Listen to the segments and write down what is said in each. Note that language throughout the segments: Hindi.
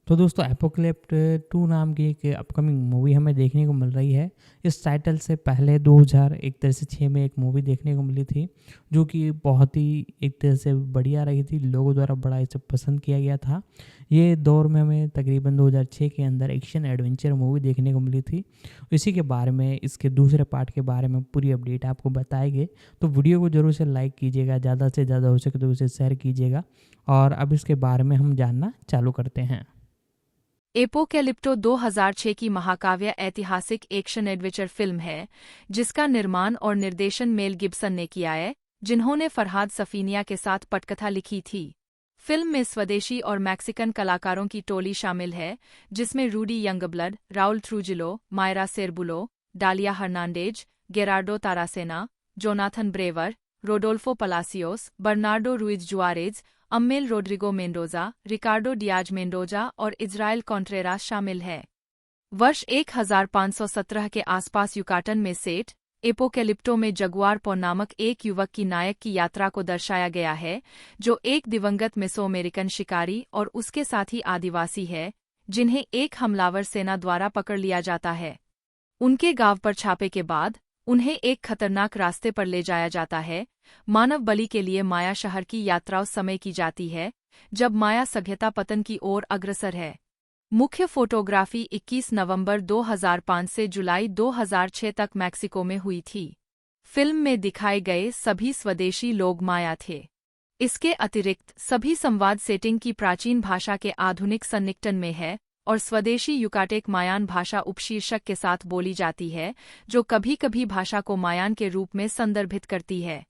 तो दोस्तों एपोकलिप्ट 2 नाम की एक अपकमिंग मूवी हमें देखने को मिल रही है। इस टाइटल से पहले 2001 तरह से 6 में एक मूवी देखने को मिली थी, जो कि बहुत ही एक तरह से बढ़िया रही थी। लोगों द्वारा बड़ा इसे पसंद किया गया था। ये दौर में हमें तकरीबन 2006 के अंदर एक्शन एडवेंचर मूवी देखने को मिली थी। इसी के बारे में, इसके दूसरे पार्ट के बारे में पूरी अपडेट आपको बताएंगे। तो वीडियो को ज़रूर से लाइक कीजिएगा, ज़्यादा से ज़्यादा हो सके तो उसे शेयर कीजिएगा। और अब इसके बारे में हम जानना चालू करते हैं। एपोकैलिप्टो 2006 की महाकाव्य ऐतिहासिक एक्शन एडवेंचर फिल्म है, जिसका निर्माण और निर्देशन मेल गिब्सन ने किया है, जिन्होंने फरहाद सफीनिया के साथ पटकथा लिखी थी। फिल्म में स्वदेशी और मैक्सिकन कलाकारों की टोली शामिल है, जिसमें Rudy Youngblood, Raoul Trujillo, Mayra Serbulo, Dalia Hernandez, Gerardo Taracena, Jonathan Brewer, Rodolfo Palacios, Bernardo Ruiz Juarez, Ammel Rodrigo Mendoza, Ricardo Diaz Mendoza और इज़राइल कॉन्ट्रेरास शामिल है। वर्ष 1517 के आसपास युकाटन में सेठ एपोकैलिप्टो में जगुआर पो नामक एक युवक की नायक की यात्रा को दर्शाया गया है, जो एक दिवंगत मेसोअमेरिकन शिकारी और उसके साथी आदिवासी है, जिन्हें एक हमलावर सेना द्वारा पकड़ लिया जाता है। उनके गांव पर छापे के बाद उन्हें एक खतरनाक रास्ते पर ले जाया जाता है। मानव बलि के लिए माया शहर की यात्रा उस समय की जाती है जब माया सभ्यता पतन की ओर अग्रसर है। मुख्य फोटोग्राफी 21 नवंबर 2005 से जुलाई 2006 तक मैक्सिको में हुई थी। फिल्म में दिखाए गए सभी स्वदेशी लोग माया थे। इसके अतिरिक्त सभी संवाद सेटिंग की प्राचीन भाषा के आधुनिक सन्निकटन में है और स्वदेशी युकाटेक मायान भाषा उपशीर्षक के साथ बोली जाती है, जो कभी-कभी भाषा को मायान के रूप में संदर्भित करती है।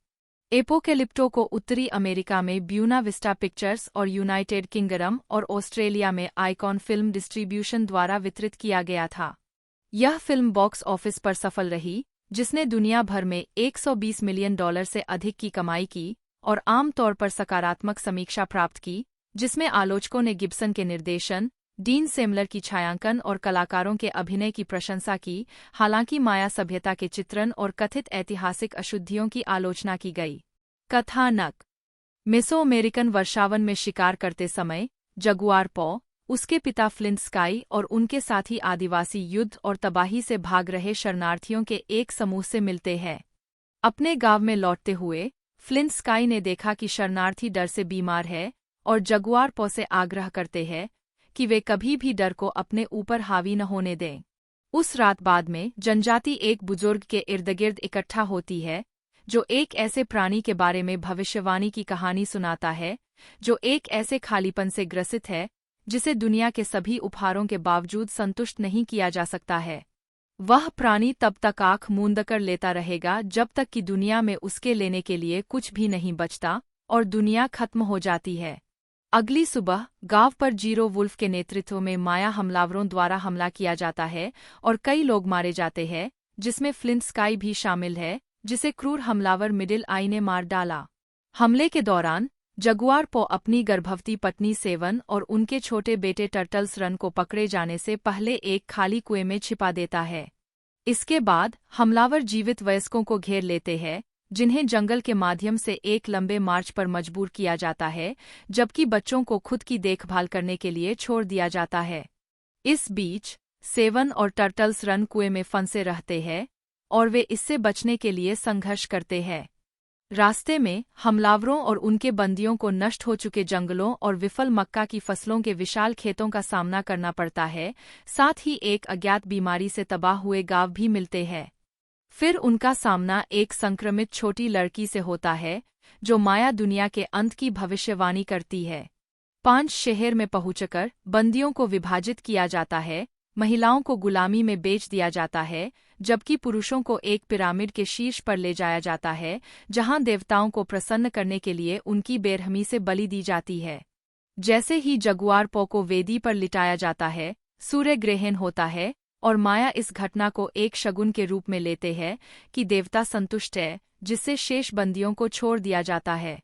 एपोकैलिप्टो को उत्तरी अमेरिका में ब्यूना विस्टा पिक्चर्स और यूनाइटेड किंगडम और ऑस्ट्रेलिया में आइकॉन फिल्म डिस्ट्रीब्यूशन द्वारा वितरित किया गया था। यह फिल्म बॉक्स ऑफिस पर सफल रही, जिसने दुनिया भर में $120 मिलियन से अधिक की कमाई की और आमतौर पर सकारात्मक समीक्षा प्राप्त की, जिसमें आलोचकों ने गिब्सन के निर्देशन, डीन सेमलर की छायांकन और कलाकारों के अभिनय की प्रशंसा की। हालांकि माया सभ्यता के चित्रण और कथित ऐतिहासिक अशुद्धियों की आलोचना की गई। कथानक। मेसोअमेरिकन वर्षावन में शिकार करते समय जगुआर पो, उसके पिता फ्लिंट स्काई और उनके साथी आदिवासी युद्ध और तबाही से भाग रहे शरणार्थियों के एक समूह से मिलते हैं। अपने गांव में लौटते हुए फ्लिंट स्काई ने देखा कि शरणार्थी डर से बीमार है और जगुआर पो से आग्रह करते हैं कि वे कभी भी डर को अपने ऊपर हावी न होने दें। उस रात बाद में जनजाति एक बुजुर्ग के इर्दगिर्द इकट्ठा होती है, जो एक ऐसे प्राणी के बारे में भविष्यवाणी की कहानी सुनाता है, जो एक ऐसे खालीपन से ग्रसित है जिसे दुनिया के सभी उपहारों के बावजूद संतुष्ट नहीं किया जा सकता है। वह प्राणी तब तक आँख मूंद कर लेता रहेगा जब तक कि दुनिया में उसके लेने के लिए कुछ भी नहीं बचता और दुनिया खत्म हो जाती है। अगली सुबह गांव पर जीरो वुल्फ के नेतृत्व में माया हमलावरों द्वारा हमला किया जाता है और कई लोग मारे जाते हैं, जिसमें फ्लिंट स्काई भी शामिल है, जिसे क्रूर हमलावर मिडिल आई ने मार डाला। हमले के दौरान जगुआर पो अपनी गर्भवती पत्नी सेवन और उनके छोटे बेटे टर्टल्स रन को पकड़े जाने से पहले एक खाली कुएं में छिपा देता है। इसके बाद हमलावर जीवित वयस्कों को घेर लेते हैं, जिन्हें जंगल के माध्यम से एक लंबे मार्च पर मजबूर किया जाता है, जबकि बच्चों को खुद की देखभाल करने के लिए छोड़ दिया जाता है। इस बीच सेवन और टर्टल्स रन कुएं में फंसे रहते हैं और वे इससे बचने के लिए संघर्ष करते हैं। रास्ते में हमलावरों और उनके बंदियों को नष्ट हो चुके जंगलों और विफल मक्का की फसलों के विशाल खेतों का सामना करना पड़ता है, साथ ही एक अज्ञात बीमारी से तबाह हुए गांव भी मिलते हैं। फिर उनका सामना एक संक्रमित छोटी लड़की से होता है, जो माया दुनिया के अंत की भविष्यवाणी करती है। 5 शहर में पहुंचकर बंदियों को विभाजित किया जाता है, महिलाओं को गुलामी में बेच दिया जाता है, जबकि पुरुषों को एक पिरामिड के शीर्ष पर ले जाया जाता है, जहां देवताओं को प्रसन्न करने के लिए उनकी बेरहमी से बलि दी जाती है। जैसे ही जगुआर पो को वेदी पर लिटाया जाता है, सूर्य ग्रहण होता है और माया इस घटना को एक शगुन के रूप में लेते हैं कि देवता संतुष्ट है, जिससे शेष बंदियों को छोड़ दिया जाता है।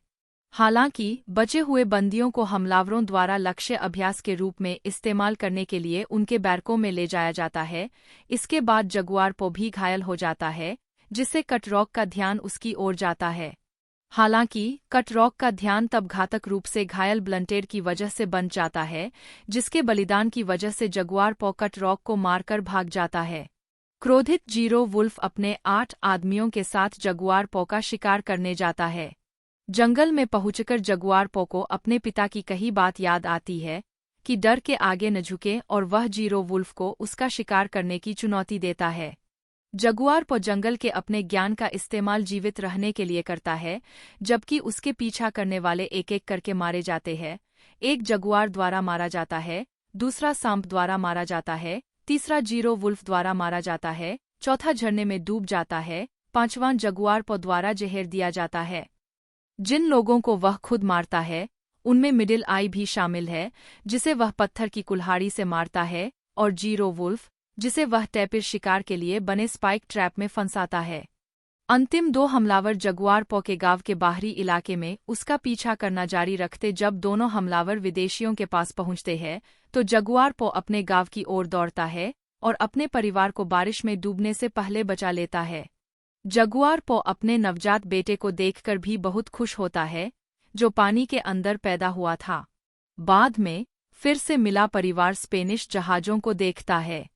हालांकि बचे हुए बंदियों को हमलावरों द्वारा लक्ष्य अभ्यास के रूप में इस्तेमाल करने के लिए उनके बैरकों में ले जाया जाता है। इसके बाद जगुआर पो भी घायल हो जाता है, जिससे कटरॉक का ध्यान उसकी ओर जाता है। हालांकि कटरॉक का ध्यान तब घातक रूप से घायल ब्लंटेड की वजह से बन जाता है, जिसके बलिदान की वजह से जगुआर पो कटरॉक को मारकर भाग जाता है। क्रोधित जीरो वुल्फ अपने 8 आदमियों के साथ जगुआर पो का शिकार करने जाता है। जंगल में पहुंचकर जगुआर पो को अपने पिता की कही बात याद आती है कि डर के आगे न झुके और वह जीरो वुल्फ को उसका शिकार करने की चुनौती देता है। जगुआर पो जंगल के अपने ज्ञान का इस्तेमाल जीवित रहने के लिए करता है, जबकि उसके पीछा करने वाले एक-एक करके मारे जाते हैं। एक जगुआर द्वारा मारा जाता है, दूसरा सांप द्वारा मारा जाता है, तीसरा जीरो वुल्फ द्वारा मारा जाता है, चौथा झरने में डूब जाता है, पांचवां जगुआर पो द्वारा जहर दिया जाता है। जिन लोगों को वह खुद मारता है, उनमें मिडिल आई भी शामिल है, जिसे वह पत्थर की कुल्हाड़ी से मारता है, और जीरो वुल्फ, जिसे वह टैपिर शिकार के लिए बने स्पाइक ट्रैप में फंसाता है। अंतिम 2 हमलावर जगुआर पो के गांव के बाहरी इलाके में उसका पीछा करना जारी रखते। जब दोनों हमलावर विदेशियों के पास पहुंचते हैं, तो जगुआर पो अपने गांव की ओर दौड़ता है, और अपने परिवार को बारिश में डूबने से पहले बचा लेता है। जगुआर पो अपने नवजात बेटे को देखकर भी बहुत खुश होता है, जो पानी के अंदर पैदा हुआ था। बाद में फिर से मिला परिवार स्पेनिश जहाजों को देखता है।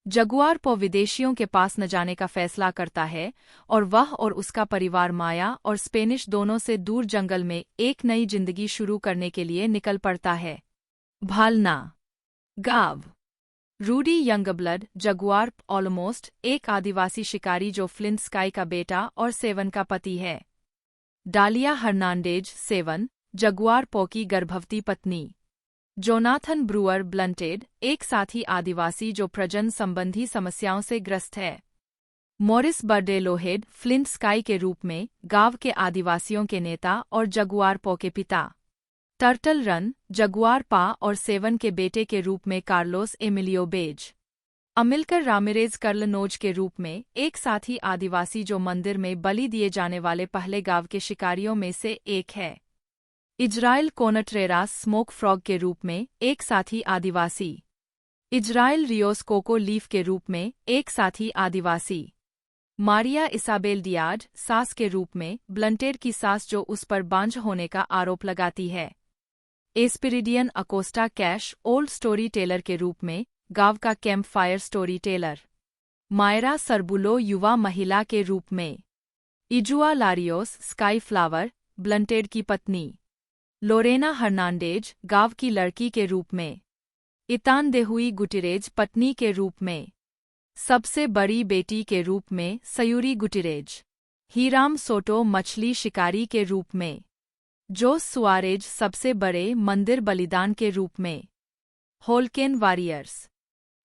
जगुआर पो विदेशियों के पास न जाने का फैसला करता है और वह और उसका परिवार माया और स्पेनिश दोनों से दूर जंगल में एक नई जिंदगी शुरू करने के लिए निकल पड़ता है। भालना गाव रूडी यंगब्लड जगुआर ऑलमोस्ट एक आदिवासी शिकारी जो फ्लिंट स्काई का बेटा और सेवन का पति है। डालिया हर्नांडेज सेवन जगुआर पो की गर्भवती पत्नी। जोनाथन ब्रूअर ब्लंटेड एक साथी आदिवासी जो प्रजनन संबंधी समस्याओं से ग्रस्त है। मॉरिस बर्डेलोहेड फ्लिंट स्काई के रूप में गांव के आदिवासियों के नेता और जगुआर पो के पिता। टर्टल रन जगुआर पा और सेवन के बेटे के रूप में कार्लोस एमिलियो बेज। अमिल्कर रामिरेज कर्लनोज के रूप में एक साथी आदिवासी जो मंदिर में बलि दिए जाने वाले पहले गांव के शिकारियों में से एक है। इजराइल कोनट्रेरास स्मोक फ्रॉग के रूप में एक साथी आदिवासी। इजराइल रियोस कोको लीफ के रूप में एक साथी आदिवासी। मारिया इसाबेल डियाज सास के रूप में ब्लंटेड की सास जो उस पर बांझ होने का आरोप लगाती है। Espiridion Acosta Cash old story teller के रूप में गांव का camp fire story teller. Mayra Serbulo युवा महिला के रूप में। Iazua Larios sky flower Blunted की पत्नी। लोरेना हर्नांडेज गांव की लड़की के रूप में। इतान देहुई गुटिरेज पत्नी के रूप में। सबसे बड़ी बेटी के रूप में सयूरी गुटिरेज। हीराम सोटो मछली शिकारी के रूप में। जोस सुआरेज सबसे बड़े मंदिर बलिदान के रूप में। Holcane warriors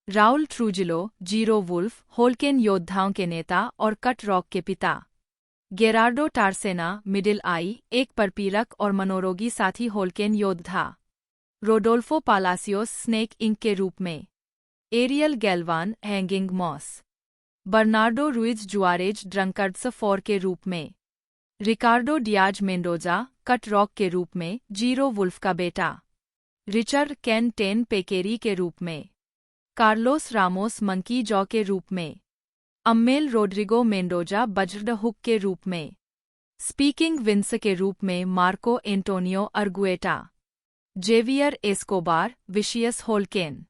Raoul Trujillo zero wolf Holcane योद्धाओं के नेता और कट रॉक के पिता। गेरार्डो टारसेना मिडिल आई एक परपीरक और मनोरोगी साथी होल्केन योद्धा। रोडोल्फो पालासियोस स्नेक इंक के रूप में। Ariel Galvan hanging moss. Bernardo Ruiz Juarez drunkards four के रूप में। Ricardo Diaz Mendoza cut rock के रूप में जीरो वुल्फ का बेटा। रिचर्ड कैन टेन पेकेरी के रूप में। कार्लोस रामोस मंकी जॉ के रूप में। Ammel Rodrigo Mendoza buzzard hook के रूप में। स्पीकिंग विंस के रूप में Marco Antonio Argueta. Javier Escobar vicious Holcane.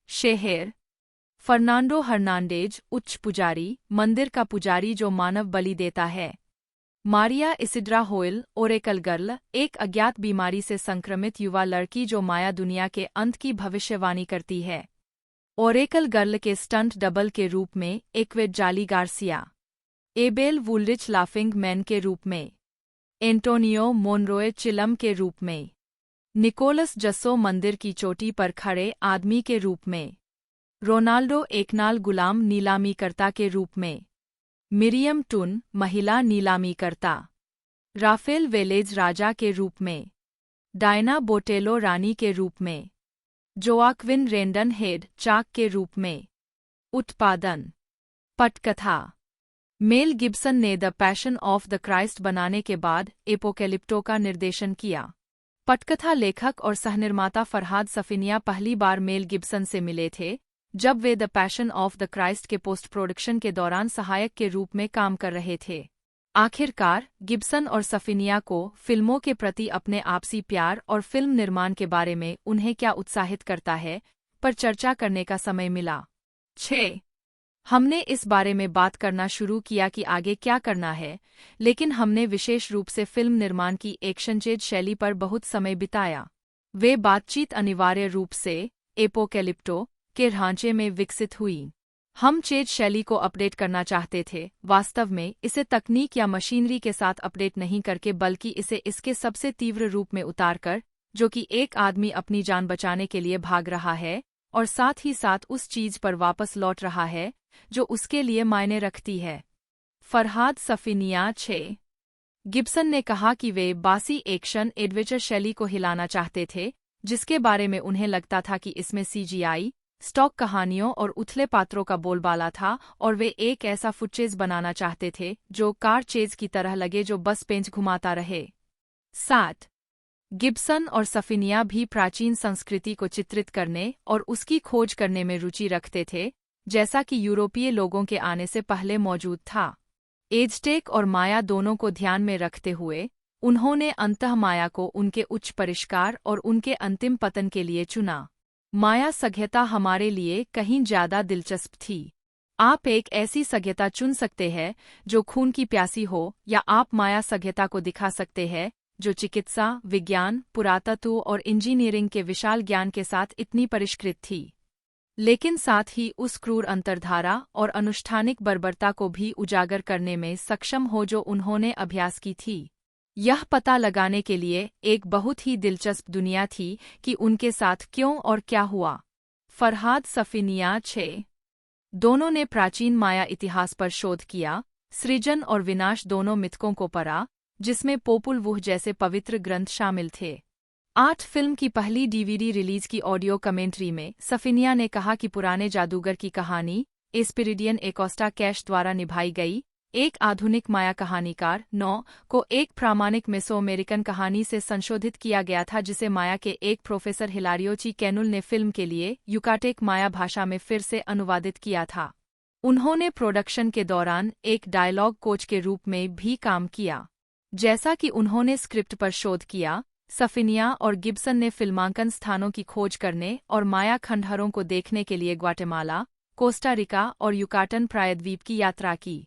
शेहेर फर्नांडो हर्नांडेज उच्च पुजारी मंदिर का पुजारी जो मानव बलि देता है। मारिया इसिड्रा होइल ओरेकल गर्ल एक अज्ञात बीमारी से संक्रमित युवा लड़की जो माया दुनिया के अंत की भविष्यवाणी करती है। ओरेकल गर्ल के स्टंट डबल के रूप में एक्वेड जाली गार्सिया। एबेल वुलरिच लाफिंग मैन के रूप में। एंटोनियो मोनरोए चिलम के रूप में। निकोलस जस्सो मंदिर की चोटी पर खड़े आदमी के रूप में। रोनाल्डो एकनाल गुलाम नीलामीकर्ता के रूप में। मिरियम टुन महिला नीलामीकर्ता। राफेल वेलेज राजा के रूप में। डायना बोटेलो रानी के रूप में। जोआक्विन रेंडन हेड चाक के रूप में। उत्पादन पटकथा मेल गिब्सन ने the passion of the Christ बनाने के बाद एपोकैलिप्टो का निर्देशन किया। पटकथा लेखक और सहनिर्माता फरहाद सफिनिया पहली बार मेल गिब्सन से मिले थे जब way the passion of the Christ के पोस्ट प्रोडक्शन के दौरान सहायक के रूप में काम कर रहे थे। आखिरकार गिब्सन और सफिनिया को फिल्मों के प्रति अपने आपसी प्यार और फिल्म निर्माण के बारे में उन्हें क्या उत्साहित करता है पर चर्चा करने का समय मिला। 6 हमने इस बारे में बात करना शुरू किया कि आगे क्या करना है, लेकिन हमने विशेष रूप से फिल्म निर्माण की एक्शनचेज शैली पर बहुत समय बिताया। वे बातचीत अनिवार्य रूप से एपोकैलिप्टो के ढांचे में विकसित हुई। हम चेज शैली को अपडेट करना चाहते थे, वास्तव में इसे तकनीक या मशीनरी के साथ अपडेट नहीं करके बल्कि इसे इसके सबसे तीव्र रूप में उतारकर, जो कि एक आदमी अपनी जान बचाने के लिए भाग रहा है और साथ ही साथ उस चीज पर वापस लौट रहा है जो उसके लिए मायने रखती है। फरहाद सफिनिया 6 गिब्सन ने कहा कि वे बासी एक्शन एडवेंचर शैली को हिलाना चाहते थे, जिसके बारे में उन्हें लगता था कि इसमें सीजीआई, स्टॉक कहानियों और उथले पात्रों का बोलबाला था, और वे एक ऐसा फुटचेज बनाना चाहते थे जो कार चेज की तरह लगे जो बस पेंच घुमाता रहे। 7 गिब्सन और सफिनिया भी प्राचीन संस्कृति को चित्रित करने और उसकी खोज करने में रुचि रखते थे, जैसा कि यूरोपीय लोगों के आने से पहले मौजूद था। एज़टेक और माया दोनों को ध्यान में रखते हुए उन्होंने अंतः माया को उनके उच्च परिष्कार और उनके अंतिम पतन के लिए चुना। माया सभ्यता हमारे लिए कहीं ज्यादा दिलचस्प थी। आप एक ऐसी सभ्यता चुन सकते हैं जो खून की प्यासी हो, या आप माया सभ्यता को दिखा सकते हैं जो चिकित्सा, विज्ञान, पुरातत्व और इंजीनियरिंग के विशाल ज्ञान के साथ इतनी परिष्कृत थी, लेकिन साथ ही उस क्रूर अंतर्धारा और अनुष्ठानिक बर्बरता को भी उजागर करने में सक्षम हो जो उन्होंने अभ्यास की थी। यह पता लगाने के लिए एक बहुत ही दिलचस्प दुनिया थी कि उनके साथ क्यों और क्या हुआ। फरहाद सफीनिया 6 दोनों ने प्राचीन माया इतिहास पर शोध किया, सृजन और विनाश दोनों मिथकों को पढ़ा, जिसमें पोपुल वुह जैसे पवित्र ग्रंथ शामिल थे। 8 फिल्म की पहली डीवीडी रिलीज की ऑडियो कमेंट्री में सफीनिया ने कहा कि पुराने जादूगर की कहानी एस्पिरिडियन एकोस्टा कैश द्वारा निभाई गई, एक आधुनिक माया कहानीकार 9 को एक प्रामाणिक मेसो अमेरिकन कहानी से संशोधित किया गया था जिसे माया के एक प्रोफेसर हिलारियो ची कैनुल ने फिल्म के लिए युकाटेक माया भाषा में फिर से अनुवादित किया था। उन्होंने प्रोडक्शन के दौरान एक डायलॉग कोच के रूप में भी काम किया। जैसा कि उन्होंने स्क्रिप्ट पर शोध किया, सफीनिया और गिब्सन ने फिल्मांकन स्थानों की खोज करने और माया खंडहरों को देखने के लिए ग्वाटेमाला, कोस्टा रिका और युकाटन प्रायद्वीप की यात्रा की।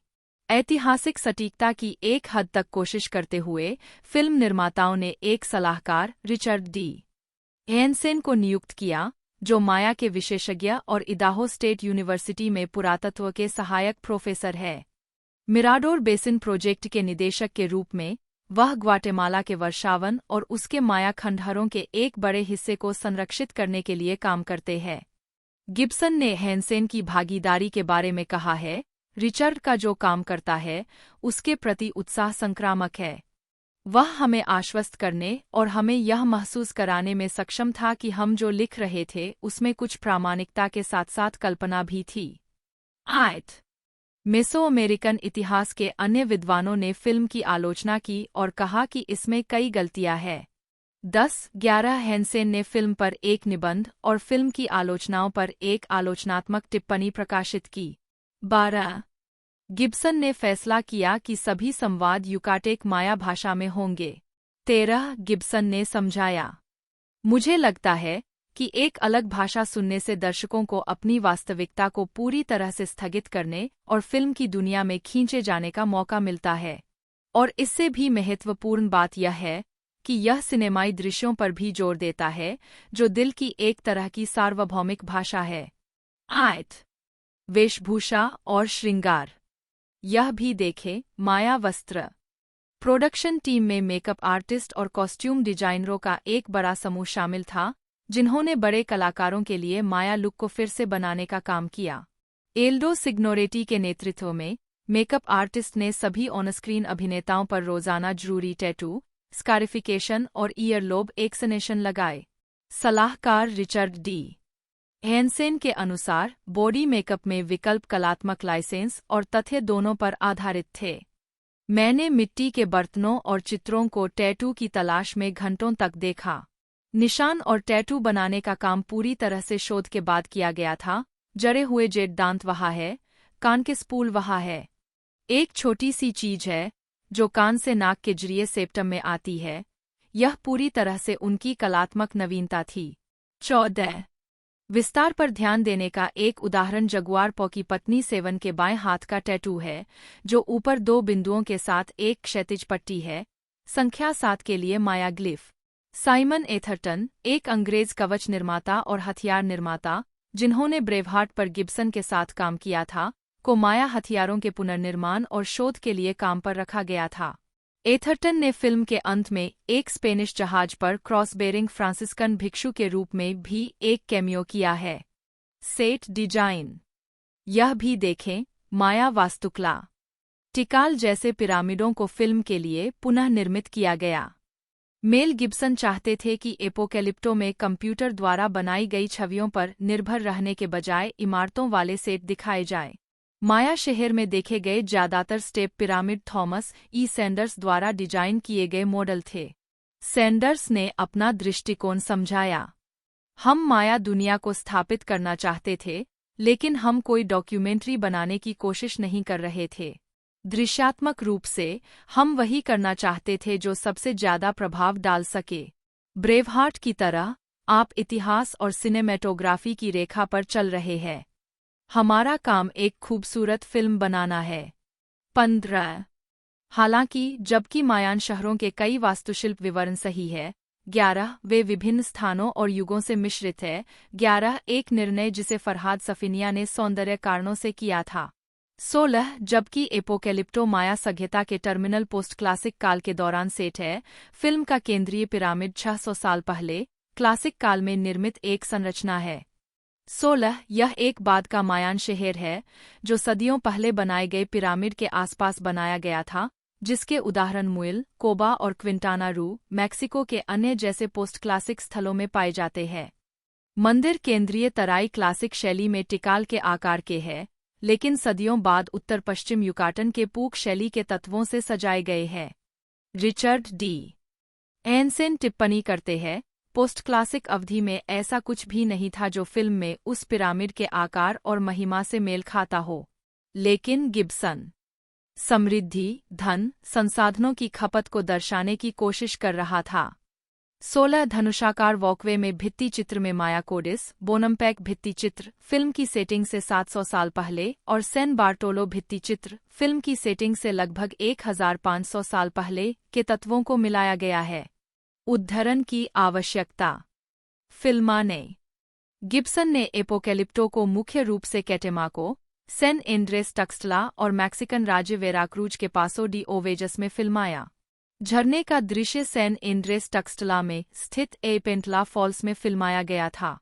ऐतिहासिक सटीकता की एक हद तक कोशिश करते हुए फिल्म निर्माताओं ने एक सलाहकार रिचर्ड डी हैंसेन को नियुक्त किया, जो माया के विशेषज्ञ और इदाहो स्टेट यूनिवर्सिटी में पुरातत्व के सहायक प्रोफेसर है। मिराडोर बेसिन प्रोजेक्ट के निदेशक के रूप में वह ग्वाटेमाला के वर्षावन और उसके माया खंडहरों के एक बड़े हिस्से को संरक्षित करने के लिए काम करते हैं। गिब्सन ने हैंसेन की भागीदारी के बारे में कहा है, रिचर्ड का जो काम करता है उसके प्रति उत्साह संक्रामक है। वह हमें आश्वस्त करने और हमें यह महसूस कराने में सक्षम था कि हम जो लिख रहे थे उसमें कुछ प्रामाणिकता के साथ साथ कल्पना भी थी। मेसो अमेरिकन इतिहास के अन्य विद्वानों ने फिल्म की आलोचना की और कहा कि इसमें कई गलतियां हैं। 10-11 हैंसेन ने फिल्म पर एक निबंध और फिल्म की आलोचनाओं पर एक आलोचनात्मक टिप्पणी प्रकाशित की। 12 गिब्सन ने फैसला किया कि सभी संवाद युकाटेक माया भाषा में होंगे। 13 गिब्सन ने समझाया, मुझे लगता है कि एक अलग भाषा सुनने से दर्शकों को अपनी वास्तविकता को पूरी तरह से स्थगित करने और फिल्म की दुनिया में खींचे जाने का मौका मिलता है। और इससे भी महत्वपूर्ण बात यह है कि यह सिनेमाई दृश्यों पर भी जोर देता है, जो दिल की एक तरह की सार्वभौमिक भाषा है। वेशभूषा और श्रृंगार। यह भी देखें, माया वस्त्र। प्रोडक्शन टीम में मेकअप आर्टिस्ट और कॉस्ट्यूम डिजाइनरों का एक बड़ा समूह शामिल था, जिन्होंने बड़े कलाकारों के लिए माया लुक को फिर से बनाने का काम किया। एल्डो सिग्नोरेटी के नेतृत्व में मेकअप आर्टिस्ट ने सभी ऑनस्क्रीन अभिनेताओं पर रोजाना जरूरी टैटू, स्कारिफिकेशन और ईयरलोब एक्सनेशन लगाए। सलाहकार रिचर्ड डी हैंसेन के अनुसार बॉडी मेकअप में विकल्प कलात्मक लाइसेंस और तथ्य दोनों पर आधारित थे। मैंने मिट्टी के बर्तनों और चित्रों को टैटू की तलाश में घंटों तक देखा। निशान और टैटू बनाने का काम पूरी तरह से शोध के बाद किया गया था। जड़े हुए जेट दांत वहाँ है, कान के स्पूल वहाँ है। एक छोटी सी चीज है जो कान से नाक के जरिए सेप्टम में आती है। यह पूरी तरह से उनकी कलात्मक नवीनता थी। 14 विस्तार पर ध्यान देने का एक उदाहरण जगुआर पॉ की पत्नी सेवन के बाएं हाथ का टैटू है, जो ऊपर 2 बिंदुओं के साथ एक क्षैतिज पट्टी है। संख्या 7 के लिए माया ग्लिफ। साइमन एथरटन, एक अंग्रेज कवच निर्माता और हथियार निर्माता, जिन्होंने ब्रेवहार्ट पर गिब्सन के साथ काम किया था, को माया हथियारों के पुनर्निर्माण और शोध के लिए काम पर रखा गया था। एथरटन ने फिल्म के अंत में एक स्पेनिश जहाज पर क्रॉसबेरिंग फ्रांसिस्कन भिक्षु के रूप में भी एक कैमियो किया है। Set design. यह भी देखें, माया वास्तुकला। टिकाल जैसे पिरामिडों को फिल्म के लिए पुनः निर्मित किया गया। मेल गिब्सन चाहते थे कि एपोकैलिप्टो में कंप्यूटर द्वारा बनाई गई छवियों पर निर्भर रहने के बजाय इमारतों वाले सेट दिखाए जाएं। माया शहर में देखे गए ज्यादातर स्टेप पिरामिड थॉमस ई सैंडर्स द्वारा डिजाइन किए गए मॉडल थे। सैंडर्स ने अपना दृष्टिकोण समझाया। हम माया दुनिया को स्थापित करना चाहते थे, लेकिन हम कोई डॉक्यूमेंट्री बनाने की कोशिश नहीं कर रहे थे। दृश्यात्मक रूप से हम वही करना चाहते थे जो सबसे ज्यादा प्रभाव डाल सके। ब्रेवहार्ट की तरह आप इतिहास और सिनेमेटोग्राफी की रेखा पर चल रहे हैं। हमारा काम एक खूबसूरत फिल्म बनाना है। 15 हालांकि जबकि मायान शहरों के कई वास्तुशिल्प विवरण सही है, 11 वे विभिन्न स्थानों और युगों से मिश्रित है। 11 एक निर्णय जिसे फरहाद सफिनिया ने सौंदर्य कारणों से किया था। 16 जबकि एपोकैलिप्टो माया सभ्यता के टर्मिनल पोस्ट क्लासिक काल के दौरान सेट है। फिल्म का केंद्रीय पिरामिड 600 साल पहले क्लासिक काल में निर्मित एक संरचना है। 16 यह एक बाद का मायान शहर है जो सदियों पहले बनाए गए पिरामिड के आसपास बनाया गया था, जिसके उदाहरण मुइल, कोबा और क्विंटाना रू, मैक्सिको के अन्य जैसे पोस्ट क्लासिक स्थलों में पाए जाते हैं। मंदिर केंद्रीय तराई क्लासिक शैली में टिकाल के आकार के है, लेकिन सदियों बाद उत्तर पश्चिम युकाटन के पूक शैली के तत्वों से सजाए गए हैं। रिचर्ड डी एनसेन टिप्पणी करते हैं, पोस्ट क्लासिक अवधि में ऐसा कुछ भी नहीं था जो फिल्म में उस पिरामिड के आकार और महिमा से मेल खाता हो। लेकिन गिब्सन समृद्धि, धन, संसाधनों की खपत को दर्शाने की कोशिश कर रहा था। 16 धनुषाकार वॉकवे में भित्ति चित्र में माया कोडिस, बोनमपैक भित्ति चित्र फिल्म की सेटिंग से 700 साल पहले और सैन बार्टोलो भित्ति चित्र फिल्म की सेटिंग से लगभग 1500 साल पहले के तत्वों को मिलाया गया है। उद्धरण की आवश्यकता। फिल्माने गिब्सन ने एपोकैलिप्टो को मुख्य रूप से कैटेमाको, सैन एंड्रेस टक्सटला और मैक्सिकन राज्य वेराक्रूज के पासो डी ओवेजस में फिल्माया। झरने का दृश्य सैन एंड्रेस टक्सटला में स्थित एपेंटला फॉल्स में फिल्माया गया था।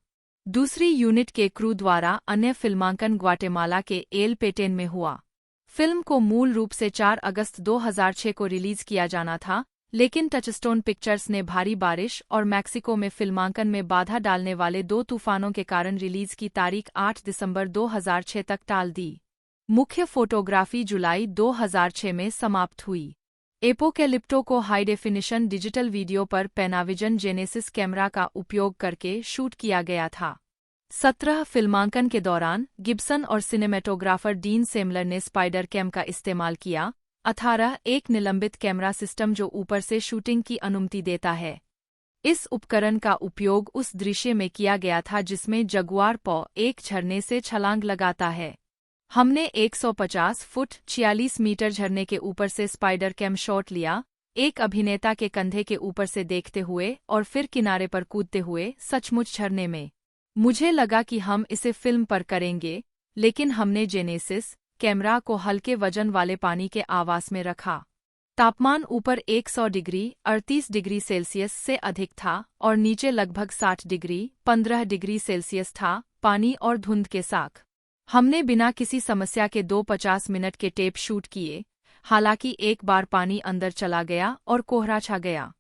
दूसरी यूनिट के क्रू द्वारा अन्य फिल्मांकन ग्वाटेमाला के एल पेटेन में हुआ। फिल्म को मूल रूप से 4 अगस्त 2006 को रिलीज किया जाना था, लेकिन टचस्टोन पिक्चर्स ने भारी बारिश और मैक्सिको में फिल्मांकन में बाधा डालने वाले 2 तूफानों के कारण रिलीज की तारीख 8 दिसंबर 2006 तक टाल दी। मुख्य फोटोग्राफी जुलाई 2006 में समाप्त हुई। एपोकैलिप्टो को हाई डेफिनिशन डिजिटल वीडियो पर पैनाविजन जेनेसिस कैमरा का उपयोग करके शूट किया गया था। 17 फिल्मांकन के दौरान गिब्सन और सिनेमेटोग्राफर डीन सेमलर ने स्पाइडर कैम का इस्तेमाल किया। 18 एक निलंबित कैमरा सिस्टम जो ऊपर से शूटिंग की अनुमति देता है। इस उपकरण का उपयोग उस दृश्य में किया गया था जिसमें जगुआर पॉ एक झरने से छलांग लगाता है। हमने 150 फुट 46 मीटर झरने के ऊपर से स्पाइडर कैम शॉट लिया, एक अभिनेता के कंधे के ऊपर से देखते हुए और फिर किनारे पर कूदते हुए सचमुच झरने में। मुझे लगा कि हम इसे फिल्म पर करेंगे, लेकिन हमने जेनेसिस कैमरा को हल्के वजन वाले पानी के आवास में रखा। तापमान ऊपर 100 डिग्री 38 डिग्री सेल्सियस से अधिक था और नीचे लगभग 60 डिग्री 15 डिग्री सेल्सियस था, पानी और धुंध के साथ। हमने बिना किसी समस्या के 2 50 मिनट के टेप शूट किए, हालांकि एक बार पानी अंदर चला गया और कोहरा छा गया।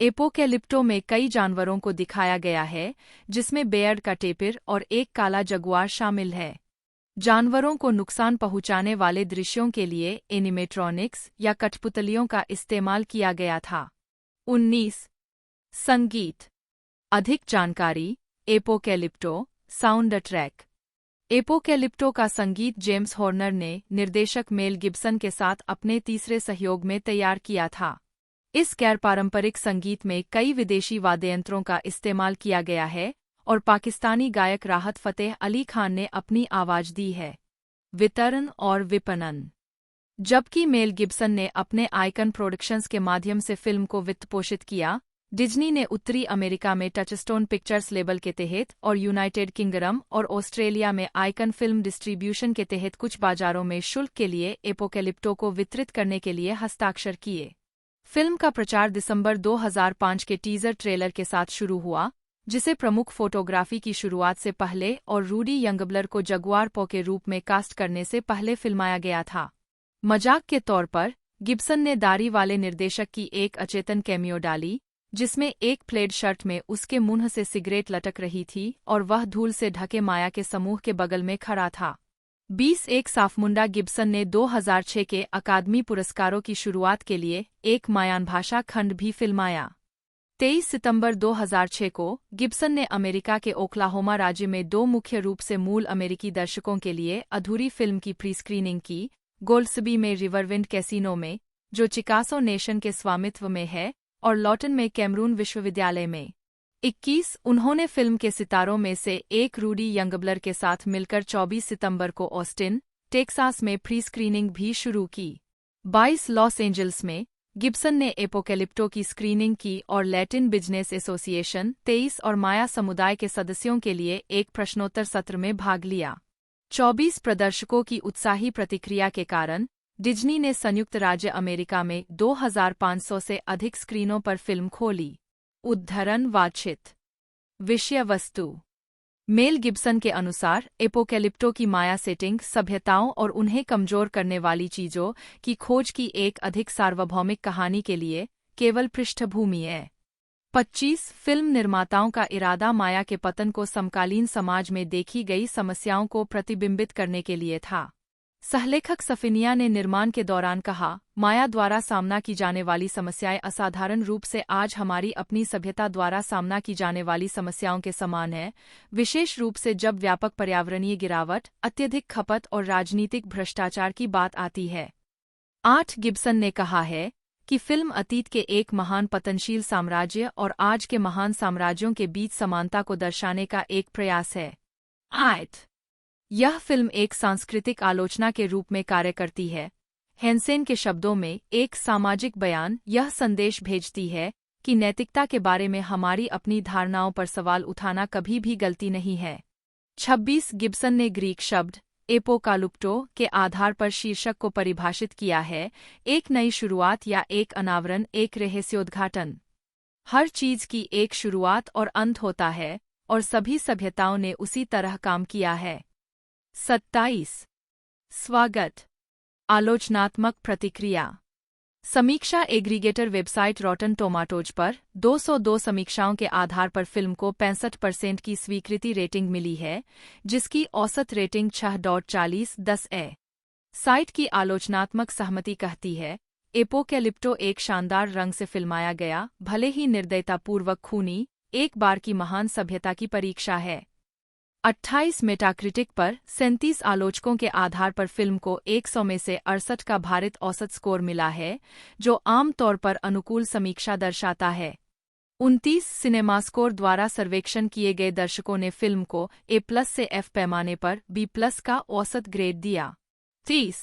एपोकैलिप्टो में कई जानवरों को दिखाया गया है, जिसमें बेयर्ड का टेपिर और एक काला जगुआर शामिल है। जानवरों को नुकसान पहुंचाने वाले दृश्यों के लिए एनिमेट्रॉनिक्स या कठपुतलियों का इस्तेमाल किया गया था। 19 संगीत। अधिक जानकारी एपोकैलिप्टो साउंड ट्रैक। एपोकैलिप्टो का संगीत जेम्स हॉर्नर ने निर्देशक मेल गिब्सन के साथ अपने तीसरे सहयोग में तैयार किया था। इस गैर पारंपरिक संगीत में कई विदेशी वाद्ययंत्रों का इस्तेमाल किया गया है और पाकिस्तानी गायक राहत फ़तेह अली खान ने अपनी आवाज दी है। वितरण और विपणन। जबकि मेल गिब्सन ने अपने आइकन प्रोडक्शंस के माध्यम से फिल्म को वित्तपोषित किया, डिज्नी ने उत्तरी अमेरिका में टचस्टोन पिक्चर्स लेबल के तहत और यूनाइटेड किंगडम और ऑस्ट्रेलिया में आइकन फिल्म डिस्ट्रीब्यूशन के तहत कुछ बाजारों में शुल्क के लिए एपोकैलिप्टो को वितरित करने के लिए हस्ताक्षर किए। फिल्म का प्रचार दिसंबर 2005 के टीजर ट्रेलर के साथ शुरू हुआ, जिसे प्रमुख फोटोग्राफी की शुरुआत से पहले और रूडी यंगब्लर को जगुआर पॉ के रूप में कास्ट करने से पहले फिल्माया गया था। मजाक के तौर पर गिब्सन ने दाढ़ी वाले निर्देशक की एक अचेतन कैमियो डाली, जिसमें एक प्लेड शर्ट में उसके मुंह से सिगरेट लटक रही थी और वह धूल से ढके माया के समूह के बगल में खड़ा था। 20 एक साफमुंडा गिब्सन ने 2006 के अकादमी पुरस्कारों की शुरुआत के लिए एक मायान भाषा खंड भी फिल्माया। 23 सितंबर 2006 को गिब्सन ने अमेरिका के ओक्लाहोमा राज्य में 2 मुख्य रूप से मूल अमेरिकी दर्शकों के लिए अधूरी फिल्म की प्री स्क्रीनिंग की, गोल्ड्सबी में रिवरविंड कैसीनो में, जो चिकासो नेशन के स्वामित्व में है, और लॉटन में कैमरून विश्वविद्यालय में। 21 उन्होंने फिल्म के सितारों में से एक रूडी यंगब्लर के साथ मिलकर 24 सितंबर को ऑस्टिन, टेक्सास में प्री स्क्रीनिंग भी शुरू की। 22 लॉस एंजल्स में गिब्सन ने एपोकैलिप्टो की स्क्रीनिंग की और लैटिन बिजनेस एसोसिएशन 23 और माया समुदाय के सदस्यों के लिए एक प्रश्नोत्तर सत्र में भाग लिया। 24 प्रदर्शकों की उत्साही प्रतिक्रिया के कारण डिज्नी ने संयुक्त राज्य अमेरिका में 2500 से अधिक स्क्रीनों पर फिल्म खोली। उद्धरण वांछित विषय वस्तु। मेल गिब्सन के अनुसार एपोकैलिप्टो की माया सेटिंग सभ्यताओं और उन्हें कमजोर करने वाली चीजों की खोज की एक अधिक सार्वभौमिक कहानी के लिए केवल पृष्ठभूमि है। 25 फिल्म निर्माताओं का इरादा माया के पतन को समकालीन समाज में देखी गई समस्याओं को प्रतिबिंबित करने के लिए था। सहलेखक सफिनिया ने निर्माण के दौरान कहा, माया द्वारा सामना की जाने वाली समस्याएं असाधारण रूप से आज हमारी अपनी सभ्यता द्वारा सामना की जाने वाली समस्याओं के समान है, विशेष रूप से जब व्यापक पर्यावरणीय गिरावट, अत्यधिक खपत और राजनीतिक भ्रष्टाचार की बात आती है। 8 गिब्सन ने कहा है कि फिल्म अतीत के एक महान पतनशील साम्राज्य और आज के महान साम्राज्यों के बीच समानता को दर्शाने का एक प्रयास है। 8 यह फिल्म एक सांस्कृतिक आलोचना के रूप में कार्य करती है। हेंसेन के शब्दों में एक सामाजिक बयान यह संदेश भेजती है कि नैतिकता के बारे में हमारी अपनी धारणाओं पर सवाल उठाना कभी भी गलती नहीं है। 26 गिब्सन ने ग्रीक शब्द एपोकालुप्टो के आधार पर शीर्षक को परिभाषित किया है, एक नई शुरुआत या एक अनावरण, एक रहस्योद्घाटन। हर चीज की एक शुरुआत और अंत होता है और सभी सभ्यताओं ने उसी तरह काम किया है। 27 स्वागत आलोचनात्मक प्रतिक्रिया। समीक्षा एग्रीगेटर वेबसाइट रॉटन टोमाटोज पर 202 समीक्षाओं के आधार पर फिल्म को 65% की स्वीकृति रेटिंग मिली है, जिसकी औसत रेटिंग 6.40/10 है। साइट की आलोचनात्मक सहमति कहती है, एपोकैलिप्टो एक शानदार रंग से फिल्माया गया, भले ही निर्दयतापूर्वक खूनी, एक बार की महान सभ्यता की परीक्षा है। 28 मेटाक्रिटिक पर 37 आलोचकों के आधार पर फिल्म को 100 में से 68 का भारित औसत स्कोर मिला है, जो आम तौर पर अनुकूल समीक्षा दर्शाता है। 29 सिनेमास्कोर द्वारा सर्वेक्षण किए गए दर्शकों ने फिल्म को A+ से F पैमाने पर B+ का औसत ग्रेड दिया। 30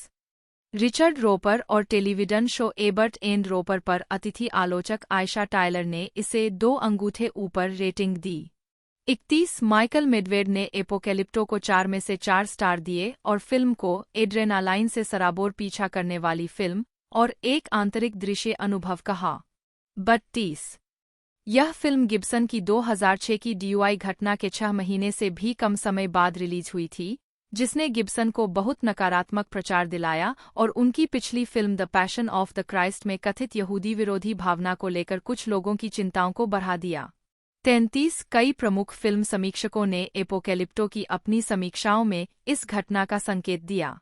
रिचर्ड रोपर और television show Ebert and Roper पर अतिथि आलोचक आयशा टायलर ने इसे 2 अंगूठे ऊपर रेटिंग दी। 31 माइकल मेडवेड ने एपोकैलिप्टो को 4 में से 4 स्टार दिए और फिल्म को एड्रेनालाइन से सराबोर पीछा करने वाली फिल्म और एक आंतरिक दृश्य अनुभव कहा। 32 यह फिल्म गिब्सन की 2006 की DUI घटना के 6 महीने से भी कम समय बाद रिलीज हुई थी, जिसने गिब्सन को बहुत नकारात्मक प्रचार दिलाया और उनकी पिछली film the passion of the Christ में कथित यहूदी विरोधी भावना को लेकर कुछ लोगों की चिंताओं को बढ़ा दिया। 33 कई प्रमुख फिल्म समीक्षकों ने एपोकैलिप्टो की अपनी समीक्षाओं में इस घटना का संकेत दिया।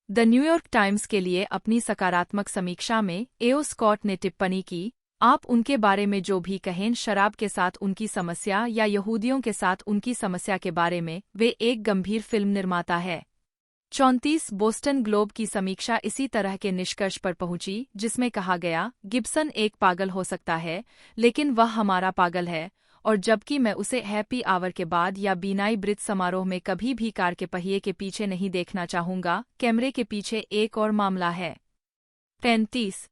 द न्यूयॉर्क टाइम्स के लिए अपनी सकारात्मक समीक्षा में एओ स्कॉट ने टिप्पणी की, आप उनके बारे में जो भी कहें, शराब के साथ उनकी समस्या या यहूदियों के साथ उनकी समस्या के बारे में, वे एक गंभीर फिल्म निर्माता है। 34 बोस्टन ग्लोब की समीक्षा इसी तरह के निष्कर्ष पर पहुंची, जिसमें कहा गया, गिब्सन एक पागल हो सकता है, लेकिन वह हमारा पागल है, और जबकि मैं उसे हैप्पी आवर के बाद या बीनाई ब्रिज समारोह में कभी भी कार के पहिए के पीछे नहीं देखना चाहूंगा। कैमरे के पीछे एक और मामला है। 35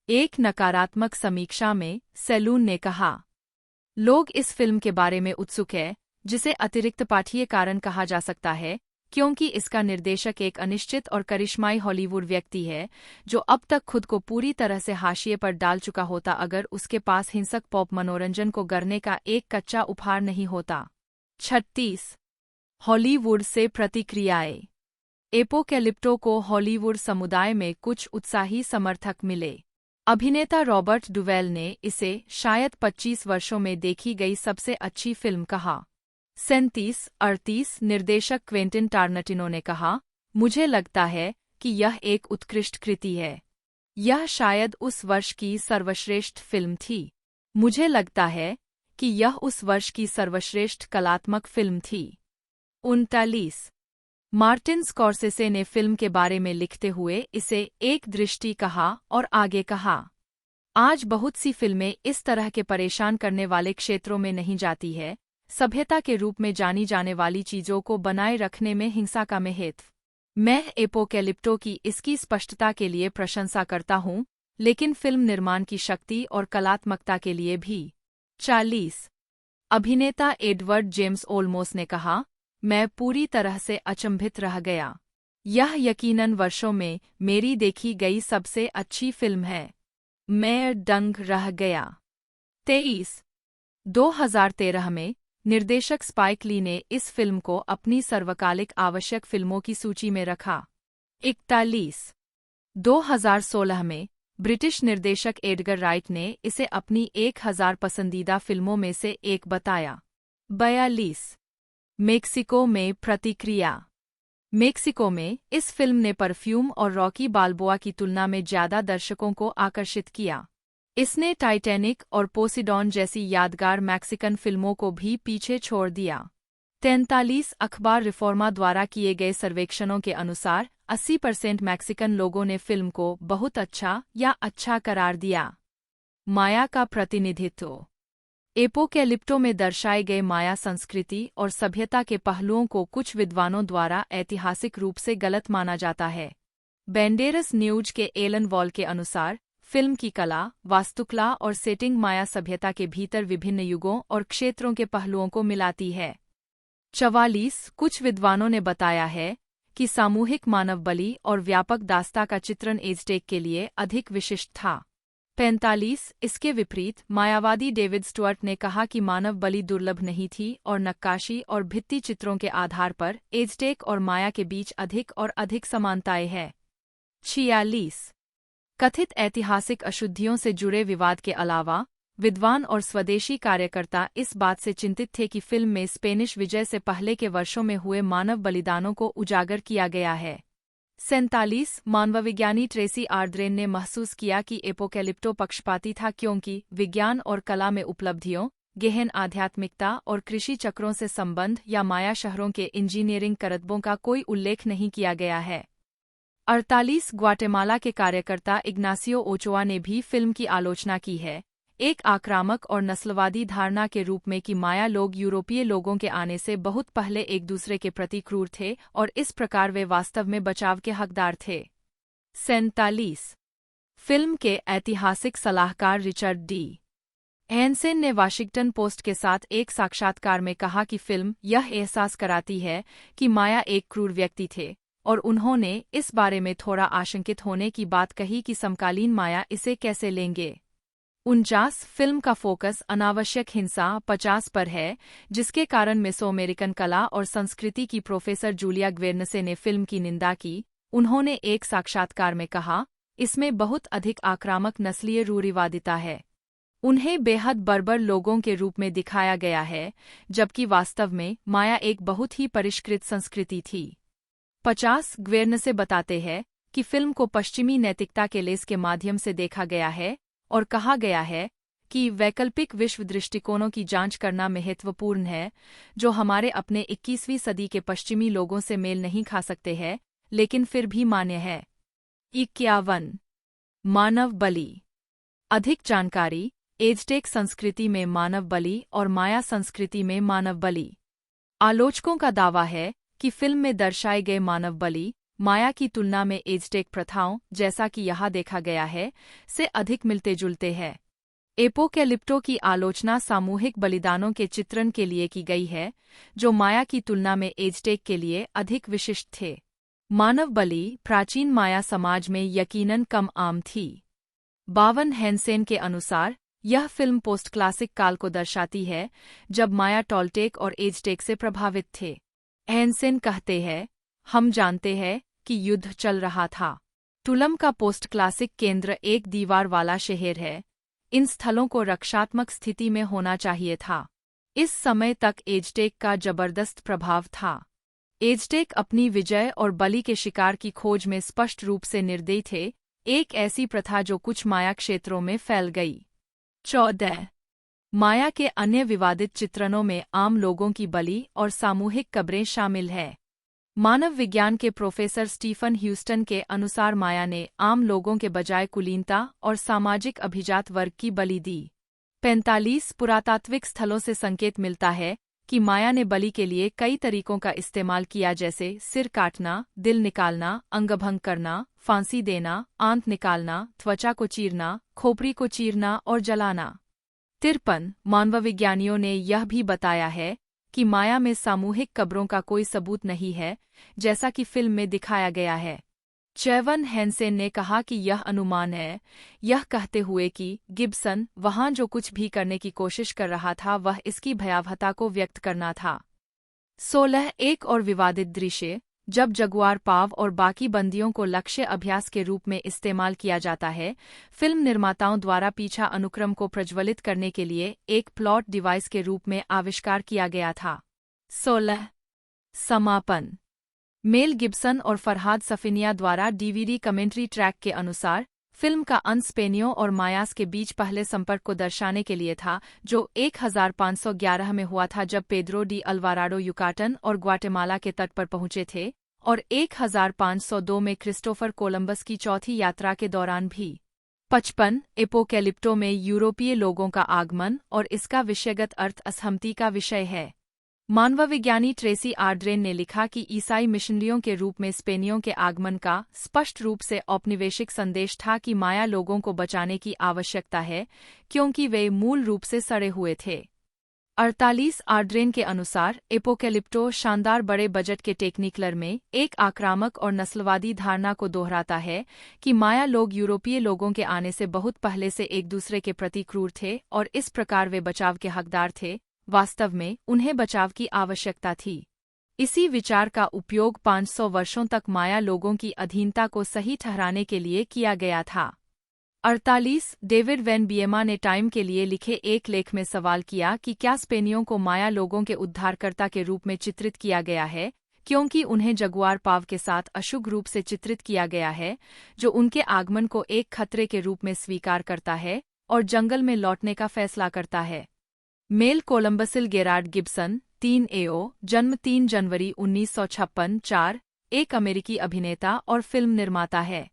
एक नकारात्मक समीक्षा में सैलून ने कहा, लोग इस फिल्म के बारे में उत्सुक है, जिसे अतिरिक्त पाठीय कारण कहा जा सकता है, क्योंकि इसका निर्देशक एक अनिश्चित और करिश्माई हॉलीवुड व्यक्ति है, जो अब तक खुद को पूरी तरह से हाशिए पर डाल चुका होता अगर उसके पास हिंसक पॉप मनोरंजन को गढ़ने का एक कच्चा उपहार नहीं होता। 36 हॉलीवुड से प्रतिक्रियाएं। एपोकैलिप्टो को हॉलीवुड समुदाय में कुछ उत्साही समर्थक मिले। अभिनेता रॉबर्ट डुवेल ने इसे शायद 25 वर्षों में देखी गई सबसे अच्छी फिल्म कहा। 37-38 निर्देशक क्वेंटिन टारनटिनो ने कहा, मुझे लगता है कि यह एक उत्कृष्ट कृति है। यह शायद उस वर्ष की सर्वश्रेष्ठ फिल्म थी। मुझे लगता है कि यह उस वर्ष की सर्वश्रेष्ठ कलात्मक फिल्म थी। 39 मार्टिन स्कॉर्सेसे ने फिल्म के बारे में लिखते हुए इसे एक दृष्टि कहा और आगे कहा, आज बहुत सी फिल्में इस तरह के परेशान करने वाले क्षेत्रों में नहीं जाती है, सभ्यता के रूप में जानी जाने वाली चीजों को बनाए रखने में हिंसा का महत्व। मैं एपोकैलिप्टो की इसकी स्पष्टता के लिए प्रशंसा करता हूँ, लेकिन फिल्म निर्माण की शक्ति और कलात्मकता के लिए भी। 40 अभिनेता एडवर्ड जेम्स ओल्मोस ने कहा, मैं पूरी तरह से अचंभित रह गया। यह यकीनन वर्षों में मेरी देखी गई सबसे अच्छी फिल्म है। मैं दंग रह गया। 23 2013 में निर्देशक स्पाइक ली ने इस फिल्म को अपनी सर्वकालिक आवश्यक फिल्मों की सूची में रखा। 41 2016 में ब्रिटिश निर्देशक एडगर राइट ने इसे अपनी 1000 पसंदीदा फिल्मों में से एक बताया। 42 मेक्सिको में प्रतिक्रिया। मेक्सिको में इस फिल्म ने परफ्यूम और रॉकी बाल्बोआ की तुलना में ज्यादा दर्शकों को आकर्षित किया। इसने टाइटैनिक और पोसिडॉन जैसी यादगार मैक्सिकन फिल्मों को भी पीछे छोड़ दिया। 43 अखबार रिफॉर्मा द्वारा किए गए सर्वेक्षणों के अनुसार 80% मैक्सिकन लोगों ने फिल्म को बहुत अच्छा या अच्छा करार दिया। माया का प्रतिनिधित्व। एपोकैलिप्टो में दर्शाए गए माया संस्कृति और सभ्यता के पहलुओं को कुछ विद्वानों द्वारा ऐतिहासिक रूप से गलत माना जाता है। बैंडेरस न्यूज के एलन वॉल के अनुसार फिल्म की कला, वास्तुकला और सेटिंग माया सभ्यता के भीतर विभिन्न युगों और क्षेत्रों के पहलुओं को मिलाती है। 44 कुछ विद्वानों ने बताया है कि सामूहिक मानव बलि और व्यापक दास्ता का चित्रण एज़टेक के लिए अधिक विशिष्ट था। 45 इसके विपरीत मायावादी डेविड स्टुअर्ट ने कहा कि मानव बलि दुर्लभ नहीं थी और नक्काशी और भित्ति चित्रों के आधार पर एज़टेक और माया के बीच अधिक और अधिक समानताएं हैं। 46 कथित ऐतिहासिक अशुद्धियों से जुड़े विवाद के अलावा विद्वान और स्वदेशी कार्यकर्ता इस बात से चिंतित थे कि फिल्म में स्पेनिश विजय से पहले के वर्षों में हुए मानव बलिदानों को उजागर किया गया है। 47 मानवविज्ञानी ट्रेसी आर्द्रेन ने महसूस किया कि एपोकैलिप्टो पक्षपाती था क्योंकि विज्ञान और कला में उपलब्धियों, गहन आध्यात्मिकता और कृषि चक्रों से संबंध या माया शहरों के इंजीनियरिंग करतबों का कोई उल्लेख नहीं किया गया है। 48 ग्वाटेमाला के कार्यकर्ता इग्नासियो ओचोआ ने भी फिल्म की आलोचना की है, एक आक्रामक और नस्लवादी धारणा के रूप में कि माया लोग यूरोपीय लोगों के आने से बहुत पहले एक दूसरे के प्रति क्रूर थे और इस प्रकार वे वास्तव में बचाव के हकदार थे। 47 फिल्म के ऐतिहासिक सलाहकार रिचर्ड डी हैंसेन ने वाशिंगटन पोस्ट के साथ एक साक्षात्कार में कहा कि फिल्म यह एहसास कराती है कि माया एक क्रूर व्यक्ति थे और उन्होंने इस बारे में थोड़ा आशंकित होने की बात कही कि समकालीन माया इसे कैसे लेंगे। 49 फिल्म का फोकस अनावश्यक हिंसा 50 पर है, जिसके कारण मेसोअमेरिकन कला और संस्कृति की प्रोफेसर जूलिया ग्वेर्नसे ने फिल्म की निंदा की। उन्होंने एक साक्षात्कार में कहा, इसमें बहुत अधिक आक्रामक नस्लीय रूढ़िवादिता है। उन्हें बेहद बर्बर लोगों के रूप में दिखाया गया है, जबकि वास्तव में माया एक बहुत ही परिष्कृत संस्कृति थी। 50 ग्वेर्नसे बताते हैं कि फिल्म को पश्चिमी नैतिकता के लेंस के माध्यम से देखा गया है और कहा गया है कि वैकल्पिक विश्व दृष्टिकोणों की जांच करना महत्वपूर्ण है, जो हमारे अपने 21वीं सदी के पश्चिमी लोगों से मेल नहीं खा सकते हैं, लेकिन फिर भी मान्य है। 51 मानव बलि। अधिक जानकारी एज़टेक संस्कृति में मानव बलि और माया संस्कृति में मानव बलि। आलोचकों का दावा है कि फिल्म में दर्शाए गए मानव बलि माया की तुलना में एज़टेक प्रथाओं, जैसा कि यहाँ देखा गया है, से अधिक मिलते जुलते हैं। एपोकैलिप्टो की आलोचना सामूहिक बलिदानों के चित्रण के लिए की गई है, जो माया की तुलना में एज़टेक के लिए अधिक विशिष्ट थे। मानव बलि प्राचीन माया समाज में यकीनन कम आम थी। 52 हैंसेन के अनुसार यह फिल्म पोस्ट क्लासिक काल को दर्शाती है, जब माया टोल्टेक और एज़टेक से प्रभावित थे। हैंसेन कहते हैं, हम जानते हैं कि युद्ध चल रहा था। टुलम का पोस्ट क्लासिक केंद्र एक दीवार वाला शहर है। इन स्थलों को रक्षात्मक स्थिति में होना चाहिए था। इस समय तक एज़टेक का जबरदस्त प्रभाव था। एज़टेक अपनी विजय और बलि के शिकार की खोज में स्पष्ट रूप से निर्दयी थे, एक ऐसी प्रथा जो कुछ माया क्षेत्रों में फैल गई। 14 माया के अन्य विवादित चित्रणों में आम लोगों की बलि और सामूहिक कब्रें शामिल हैं। मानव विज्ञान के प्रोफेसर स्टीफन ह्यूस्टन के अनुसार माया ने आम लोगों के बजाय कुलीनता और सामाजिक अभिजात वर्ग की बलि दी। 45 पुरातात्विक स्थलों से संकेत मिलता है कि माया ने बलि के लिए कई तरीकों का इस्तेमाल किया, जैसे सिर काटना, दिल निकालना, अंगभंग करना, फांसी देना, आंत निकालना, त्वचा को चीरना, खोपड़ी को चीरना और जलाना। 53 मानवविज्ञानियों ने यह भी बताया है कि माया में सामूहिक कब्रों का कोई सबूत नहीं है, जैसा कि फिल्म में दिखाया गया है। चैवन हैंसेन ने कहा कि यह अनुमान है, यह कहते हुए कि गिब्सन वहां जो कुछ भी करने की कोशिश कर रहा था वह इसकी भयावहता को व्यक्त करना था। 16 एक और विवादित दृश्य, जब जगुआर पाव और बाकी बंदियों को लक्ष्य अभ्यास के रूप में इस्तेमाल किया जाता है, फिल्म निर्माताओं द्वारा पीछा अनुक्रम को प्रज्वलित करने के लिए एक प्लॉट डिवाइस के रूप में आविष्कार किया गया था। 16 समापन, मेल गिब्सन और फरहाद सफिनिया द्वारा डीवीडी कमेंट्री ट्रैक के अनुसार फिल्म का अंत स्पेनियों और मायास के बीच पहले संपर्क को दर्शाने के लिए था, जो 1511 में हुआ था जब पेद्रो डी अल्वाराडो युकाटन और ग्वाटेमाला के तट पर पहुंचे थे, और 1502 में क्रिस्टोफर कोलंबस की चौथी यात्रा के दौरान भी। 55 एपोकैलिप्टो में यूरोपीय लोगों का आगमन और इसका विषयगत अर्थ असहमति का विषय है। मानवविज्ञानी ट्रेसी आर्ड्रेन ने लिखा कि ईसाई मिशनरियों के रूप में स्पेनियों के आगमन का स्पष्ट रूप से औपनिवेशिक संदेश था कि माया लोगों को बचाने की आवश्यकता है, क्योंकि वे मूल रूप से सड़े हुए थे। 48 आर्ड्रेन के अनुसार एपोकैलिप्टो शानदार बड़े बजट के टेक्निकलर में एक आक्रामक और नस्लवादी धारणा को दोहराता है कि माया लोग यूरोपीय लोगों के आने से बहुत पहले से एक दूसरे के प्रति क्रूर थे और इस प्रकार वे बचाव के हकदार थे। वास्तव में उन्हें बचाव की आवश्यकता थी। इसी विचार का उपयोग 500 वर्षों तक माया लोगों की अधीनता को सही ठहराने के लिए किया गया था। 48 डेविड वैन बिएमा ने टाइम के लिए लिखे एक लेख में सवाल किया कि क्या स्पेनियों को माया लोगों के उद्धारकर्ता के रूप में चित्रित किया गया है, क्योंकि उन्हें जगुआर पाव के साथ अशुभ रूप से चित्रित किया गया है, जो उनके आगमन को एक खतरे के रूप में स्वीकार करता है और जंगल में लौटने का फैसला करता है। मेल कोलंबसिल गेरार्ड गिब्सन 3 एओ जन्म 3 जनवरी 1956 4 एक अमेरिकी अभिनेता और फिल्म निर्माता है।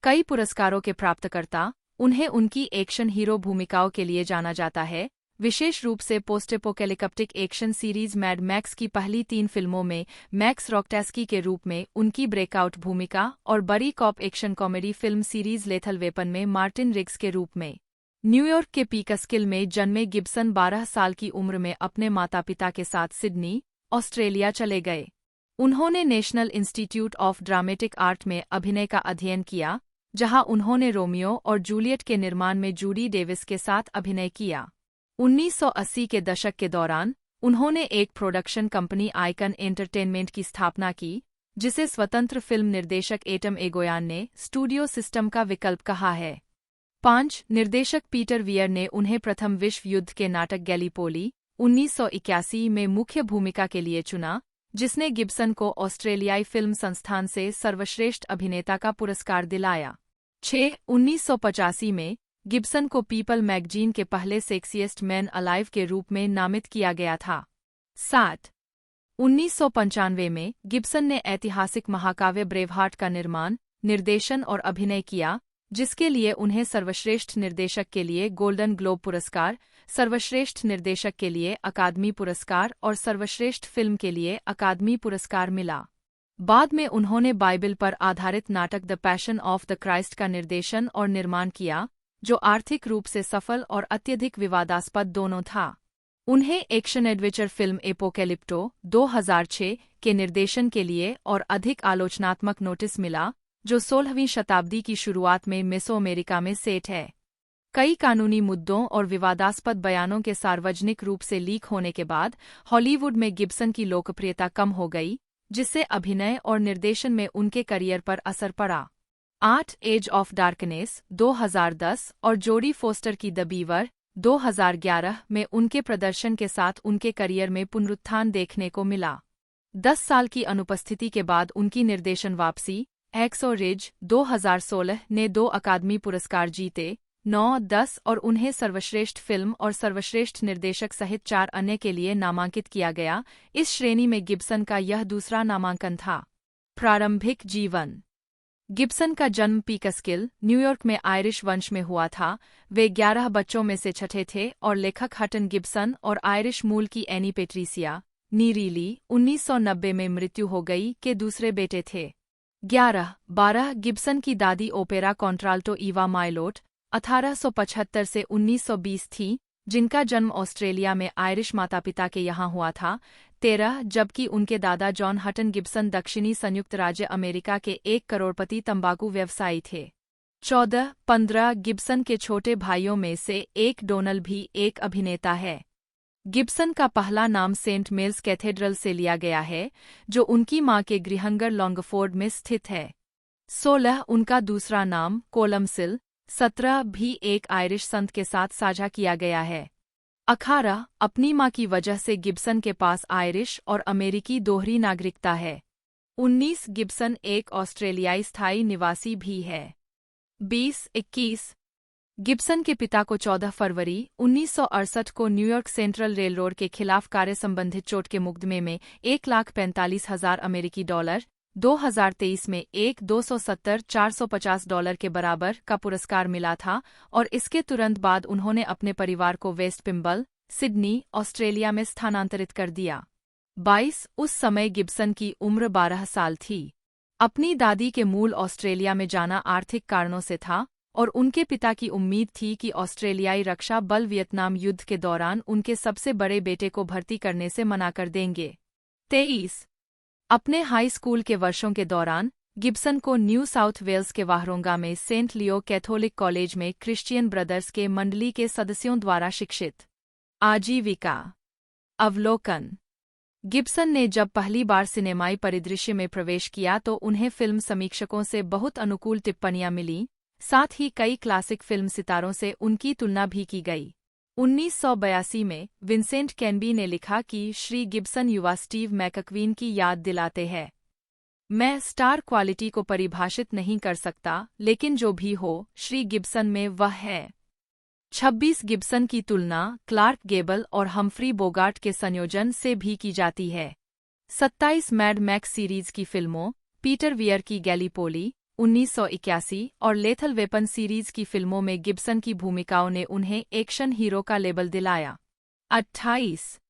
कई पुरस्कारों के प्राप्तकर्ता, उन्हें उनकी एक्शन हीरो भूमिकाओं के लिए जाना जाता है, विशेष रूप से पोस्टेपोकैलिप्टिक एक्शन सीरीज मैड मैक्स की पहली 3 फिल्मों में मैक्स रॉकटैस्की के रूप में उनकी ब्रेकआउट भूमिका और बड़ी cop action comedy film series Lethal Weapon में मार्टिन रिग्स के रूप में। न्यूयॉर्क के पीकस्किल में जन्मे गिब्सन 12 साल की उम्र में अपने माता पिता के साथ सिडनी, ऑस्ट्रेलिया चले गए। उन्होंने national institute of dramatic art में अभिनय का अध्ययन किया, जहां उन्होंने रोमियो और जूलियट के निर्माण में जूडी डेविस के साथ अभिनय किया। 1980 के दशक के दौरान उन्होंने एक प्रोडक्शन कंपनी आइकन एंटरटेनमेंट की स्थापना की, जिसे स्वतंत्र फिल्म निर्देशक एटम एगोयान ने स्टूडियो सिस्टम का विकल्प कहा है। 5 निर्देशक पीटर वियर ने उन्हें प्रथम विश्व युद्ध के नाटक गैलीपोली 1981 में मुख्य भूमिका के लिए चुना, जिसने गिब्सन को ऑस्ट्रेलियाई फिल्म संस्थान से सर्वश्रेष्ठ अभिनेता का पुरस्कार दिलाया। 6 1985 में गिब्सन को पीपल मैगजीन के पहले सेक्सिएस्ट मैन अलाइव के रूप में नामित किया गया था। 7 1995 में गिब्सन ने ऐतिहासिक महाकाव्य ब्रेवहार्ट का निर्माण, निर्देशन और अभिनय किया, जिसके लिए उन्हें सर्वश्रेष्ठ निर्देशक के लिए गोल्डन ग्लोब पुरस्कार, सर्वश्रेष्ठ निर्देशक के लिए अकादमी पुरस्कार और सर्वश्रेष्ठ फिल्म के लिए अकादमी पुरस्कार मिला। बाद में उन्होंने बाइबिल पर आधारित नाटक the passion of the Christ का निर्देशन और निर्माण किया, जो आर्थिक रूप से सफल और अत्यधिक विवादास्पद दोनों था। उन्हें एक्शन एडवेंचर फिल्म एपोकैलिप्टो 2006 के निर्देशन के लिए और अधिक आलोचनात्मक नोटिस मिला, जो 16वीं शताब्दी की शुरुआत में मेसोअमेरिका में सेट है। कई कानूनी मुद्दों और विवादास्पद बयानों के सार्वजनिक रूप से लीक होने के बाद हॉलीवुड में गिब्सन की लोकप्रियता कम हो गई, जिससे अभिनय और निर्देशन में उनके करियर पर असर पड़ा। 8 एज ऑफ डार्कनेस 2010 और जोडी फोस्टर की द बीवर 2011 में उनके प्रदर्शन के साथ उनके करियर में पुनरुत्थान देखने को मिला। 10 साल की अनुपस्थिति के बाद उनकी निर्देशन वापसी, एक्सो रिज 2016 ने 2 अकादमी पुरस्कार जीते, 9, 10 और उन्हें सर्वश्रेष्ठ फिल्म और सर्वश्रेष्ठ निर्देशक सहित 4 अन्य के लिए नामांकित किया गया। इस श्रेणी में गिब्सन का यह दूसरा नामांकन था। प्रारंभिक जीवन। गिब्सन का जन्म पीकस्किल, न्यूयॉर्क में आयरिश वंश में हुआ था। वे 11 बच्चों में से छठे थे और लेखक हटन गिब्सन और आयरिश मूल की एनी पेट्रिसिया नी रीली 1990 में मृत्यु हो गई के दूसरे बेटे थे। 12 गिब्सन की दादी ओपेरा कॉन्ट्राल्टो ईवा माइलोट 1875 से 1920 थी, जिनका जन्म ऑस्ट्रेलिया में आयरिश माता-पिता के यहाँ हुआ था। 13 जबकि उनके दादा जॉन हटन गिब्सन दक्षिणी संयुक्त राज्य अमेरिका के एक करोड़पति तंबाकू व्यवसायी थे। 15 गिब्सन के छोटे भाइयों में से एक डोनल भी एक अभिनेता है। गिब्सन का पहला नाम सेंट मेल्स कैथेड्रल से लिया गया है, जो उनकी मां के गृहनगर लॉन्गफोर्ड में स्थित है। 16 उनका दूसरा नाम कोलमसिल। 17 भी एक आयरिश संत के साथ साझा किया गया है। 18 अपनी मां की वजह से गिब्सन के पास आयरिश और अमेरिकी दोहरी नागरिकता है। 19 गिब्सन एक ऑस्ट्रेलियाई स्थायी निवासी भी है। 21 गिब्सन के पिता को 14 फरवरी 1968 को न्यूयॉर्क सेंट्रल रेलरोड के खिलाफ कार्य संबंधित चोट के मुकदमे में $1,45,000 अमेरिकी डॉलर 2023 में $270,450 के बराबर का पुरस्कार मिला था और इसके तुरंत बाद उन्होंने अपने परिवार को वेस्ट पिम्बल, सिडनी, ऑस्ट्रेलिया में स्थानांतरित कर दिया। 22 उस समय गिब्सन की उम्र 12 साल थी। अपनी दादी के मूल ऑस्ट्रेलिया में जाना आर्थिक कारणों से था और उनके पिता की उम्मीद थी कि ऑस्ट्रेलियाई रक्षा बल वियतनाम युद्ध के दौरान उनके सबसे बड़े बेटे को भर्ती करने से मना कर देंगे। 23 अपने हाई स्कूल के वर्षों के दौरान गिब्सन को न्यू साउथ वेल्स के वाहरोंगा में सेंट लियो कैथोलिक कॉलेज में क्रिश्चियन ब्रदर्स के मंडली के सदस्यों द्वारा शिक्षित। आजीविका। अवलोकन। गिब्सन ने जब पहली बार सिनेमाई परिदृश्य में प्रवेश किया तो उन्हें फिल्म समीक्षकों से बहुत अनुकूल टिप्पणियां मिलीं, साथ ही कई क्लासिक फिल्म सितारों से उनकी तुलना भी की गई। 1982 में विंसेंट कैनबी ने लिखा कि श्री गिब्सन युवा स्टीव मैकक्वीन की याद दिलाते हैं। मैं स्टार क्वालिटी को परिभाषित नहीं कर सकता, लेकिन जो भी हो, श्री गिब्सन में वह है। 26 गिब्सन की तुलना क्लार्क गेबल और हम्फ्री बोगार्ट के संयोजन से भी की जाती है। 27 मैड मैक्स सीरीज की फिल्मों, पीटर वियर की गैलीपोली 1981 और लेथल वेपन सीरीज की फिल्मों में गिब्सन की भूमिकाओं ने उन्हें एक्शन हीरो का लेबल दिलाया। 28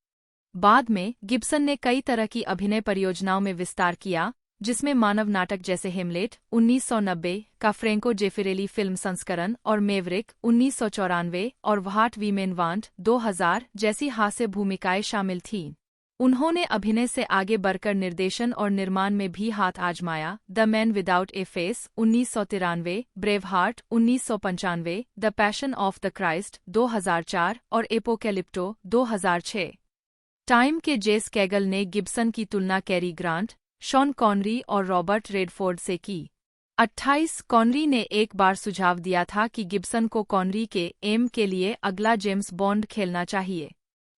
बाद में गिब्सन ने कई तरह की अभिनय परियोजनाओं में विस्तार किया, जिसमें मानव नाटक जैसे हेमलेट 1990 का फ्रेंको जेफिरेली फिल्म संस्करण और मेवरिक 1994 और व्हाट वीमेन वांट 2000 जैसी हास्य भूमिकाएं शामिल थीं। उन्होंने अभिनय से आगे बढ़कर निर्देशन और निर्माण में भी हाथ आजमाया। The man without A face 1993, brave heart 1995, the passion of the Christ 2004 और एपोकैलिप्टो 2006। टाइम के जेस कैगल ने गिब्सन की तुलना कैरी ग्रांट, शॉन कॉनरी और रॉबर्ट रेडफोर्ड से की। 28 कॉनरी ने एक बार सुझाव दिया था कि गिब्सन को कॉनरी के एम के लिए अगला जेम्स बॉन्ड खेलना चाहिए।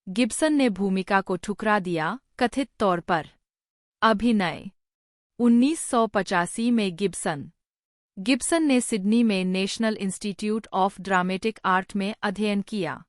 गिब्सन ने भूमिका को ठुकरा दिया, कथित तौर पर। अभिनय। 1985 में गिब्सन ने सिडनी में national institute of dramatic art में अध्ययन किया।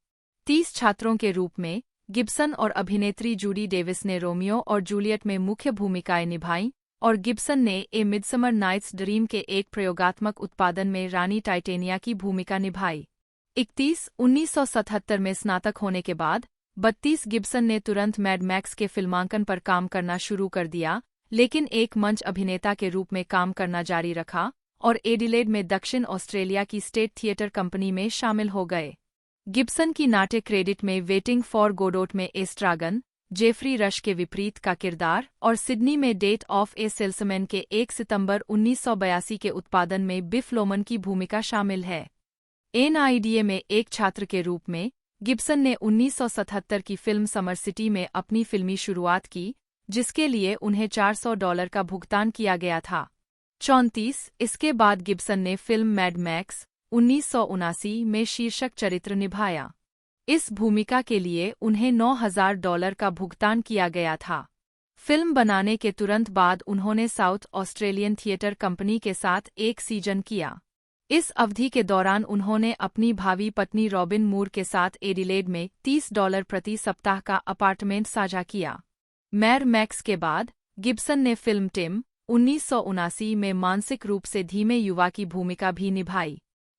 30 छात्रों के रूप में गिब्सन और अभिनेत्री जूडी डेविस ने रोमियो और जूलियट में मुख्य भूमिकाएं निभाईं और गिब्सन ने ए मिडसमर नाइट्स ड्रीम के एक प्रयोगात्मक उत्पादन में रानी टाइटेनिया की भूमिका निभाई। 31 1977 में स्नातक होने के बाद 32 गिब्सन ने तुरंत मैड मैक्स के फिल्मांकन पर काम करना शुरू कर दिया, लेकिन एक मंच अभिनेता के रूप में काम करना जारी रखा और एडिलेड में दक्षिण ऑस्ट्रेलिया की स्टेट थिएटर कंपनी में शामिल हो गए। गिब्सन की नाट्य क्रेडिट में वेटिंग फॉर गोडोट में एस्ट्रागन, जेफरी रश के विपरीत का किरदार और सिडनी में डेट ऑफ ए सेल्समैन के 1 सितंबर 1982 के उत्पादन में बिफ लोमन की भूमिका शामिल है। NIDA में एक छात्र के रूप में गिब्सन ने 1977 की फिल्म समर सिटी में अपनी फिल्मी शुरुआत की, जिसके लिए उन्हें $400 का भुगतान किया गया था। 34 इसके बाद गिब्सन ने फिल्म मैड मैक्स 1979 में शीर्षक चरित्र निभाया। इस भूमिका के लिए उन्हें $9,000 का भुगतान किया गया था। फिल्म बनाने के तुरंत बाद उन्होंने साउथ ऑस्ट्रेलियन थिएटर कंपनी के साथ एक सीजन किया। इस अवधि के दौरान उन्होंने अपनी भावी पत्नी रॉबिन मूर के साथ एडिलेड में $30 प्रति सप्ताह का अपार्टमेंट साझा किया। मैड मैक्स के बाद गिब्सन ने फिल्म टिम 1979 में मानसिक रूप से धीमे युवा की भूमिका भी निभाई।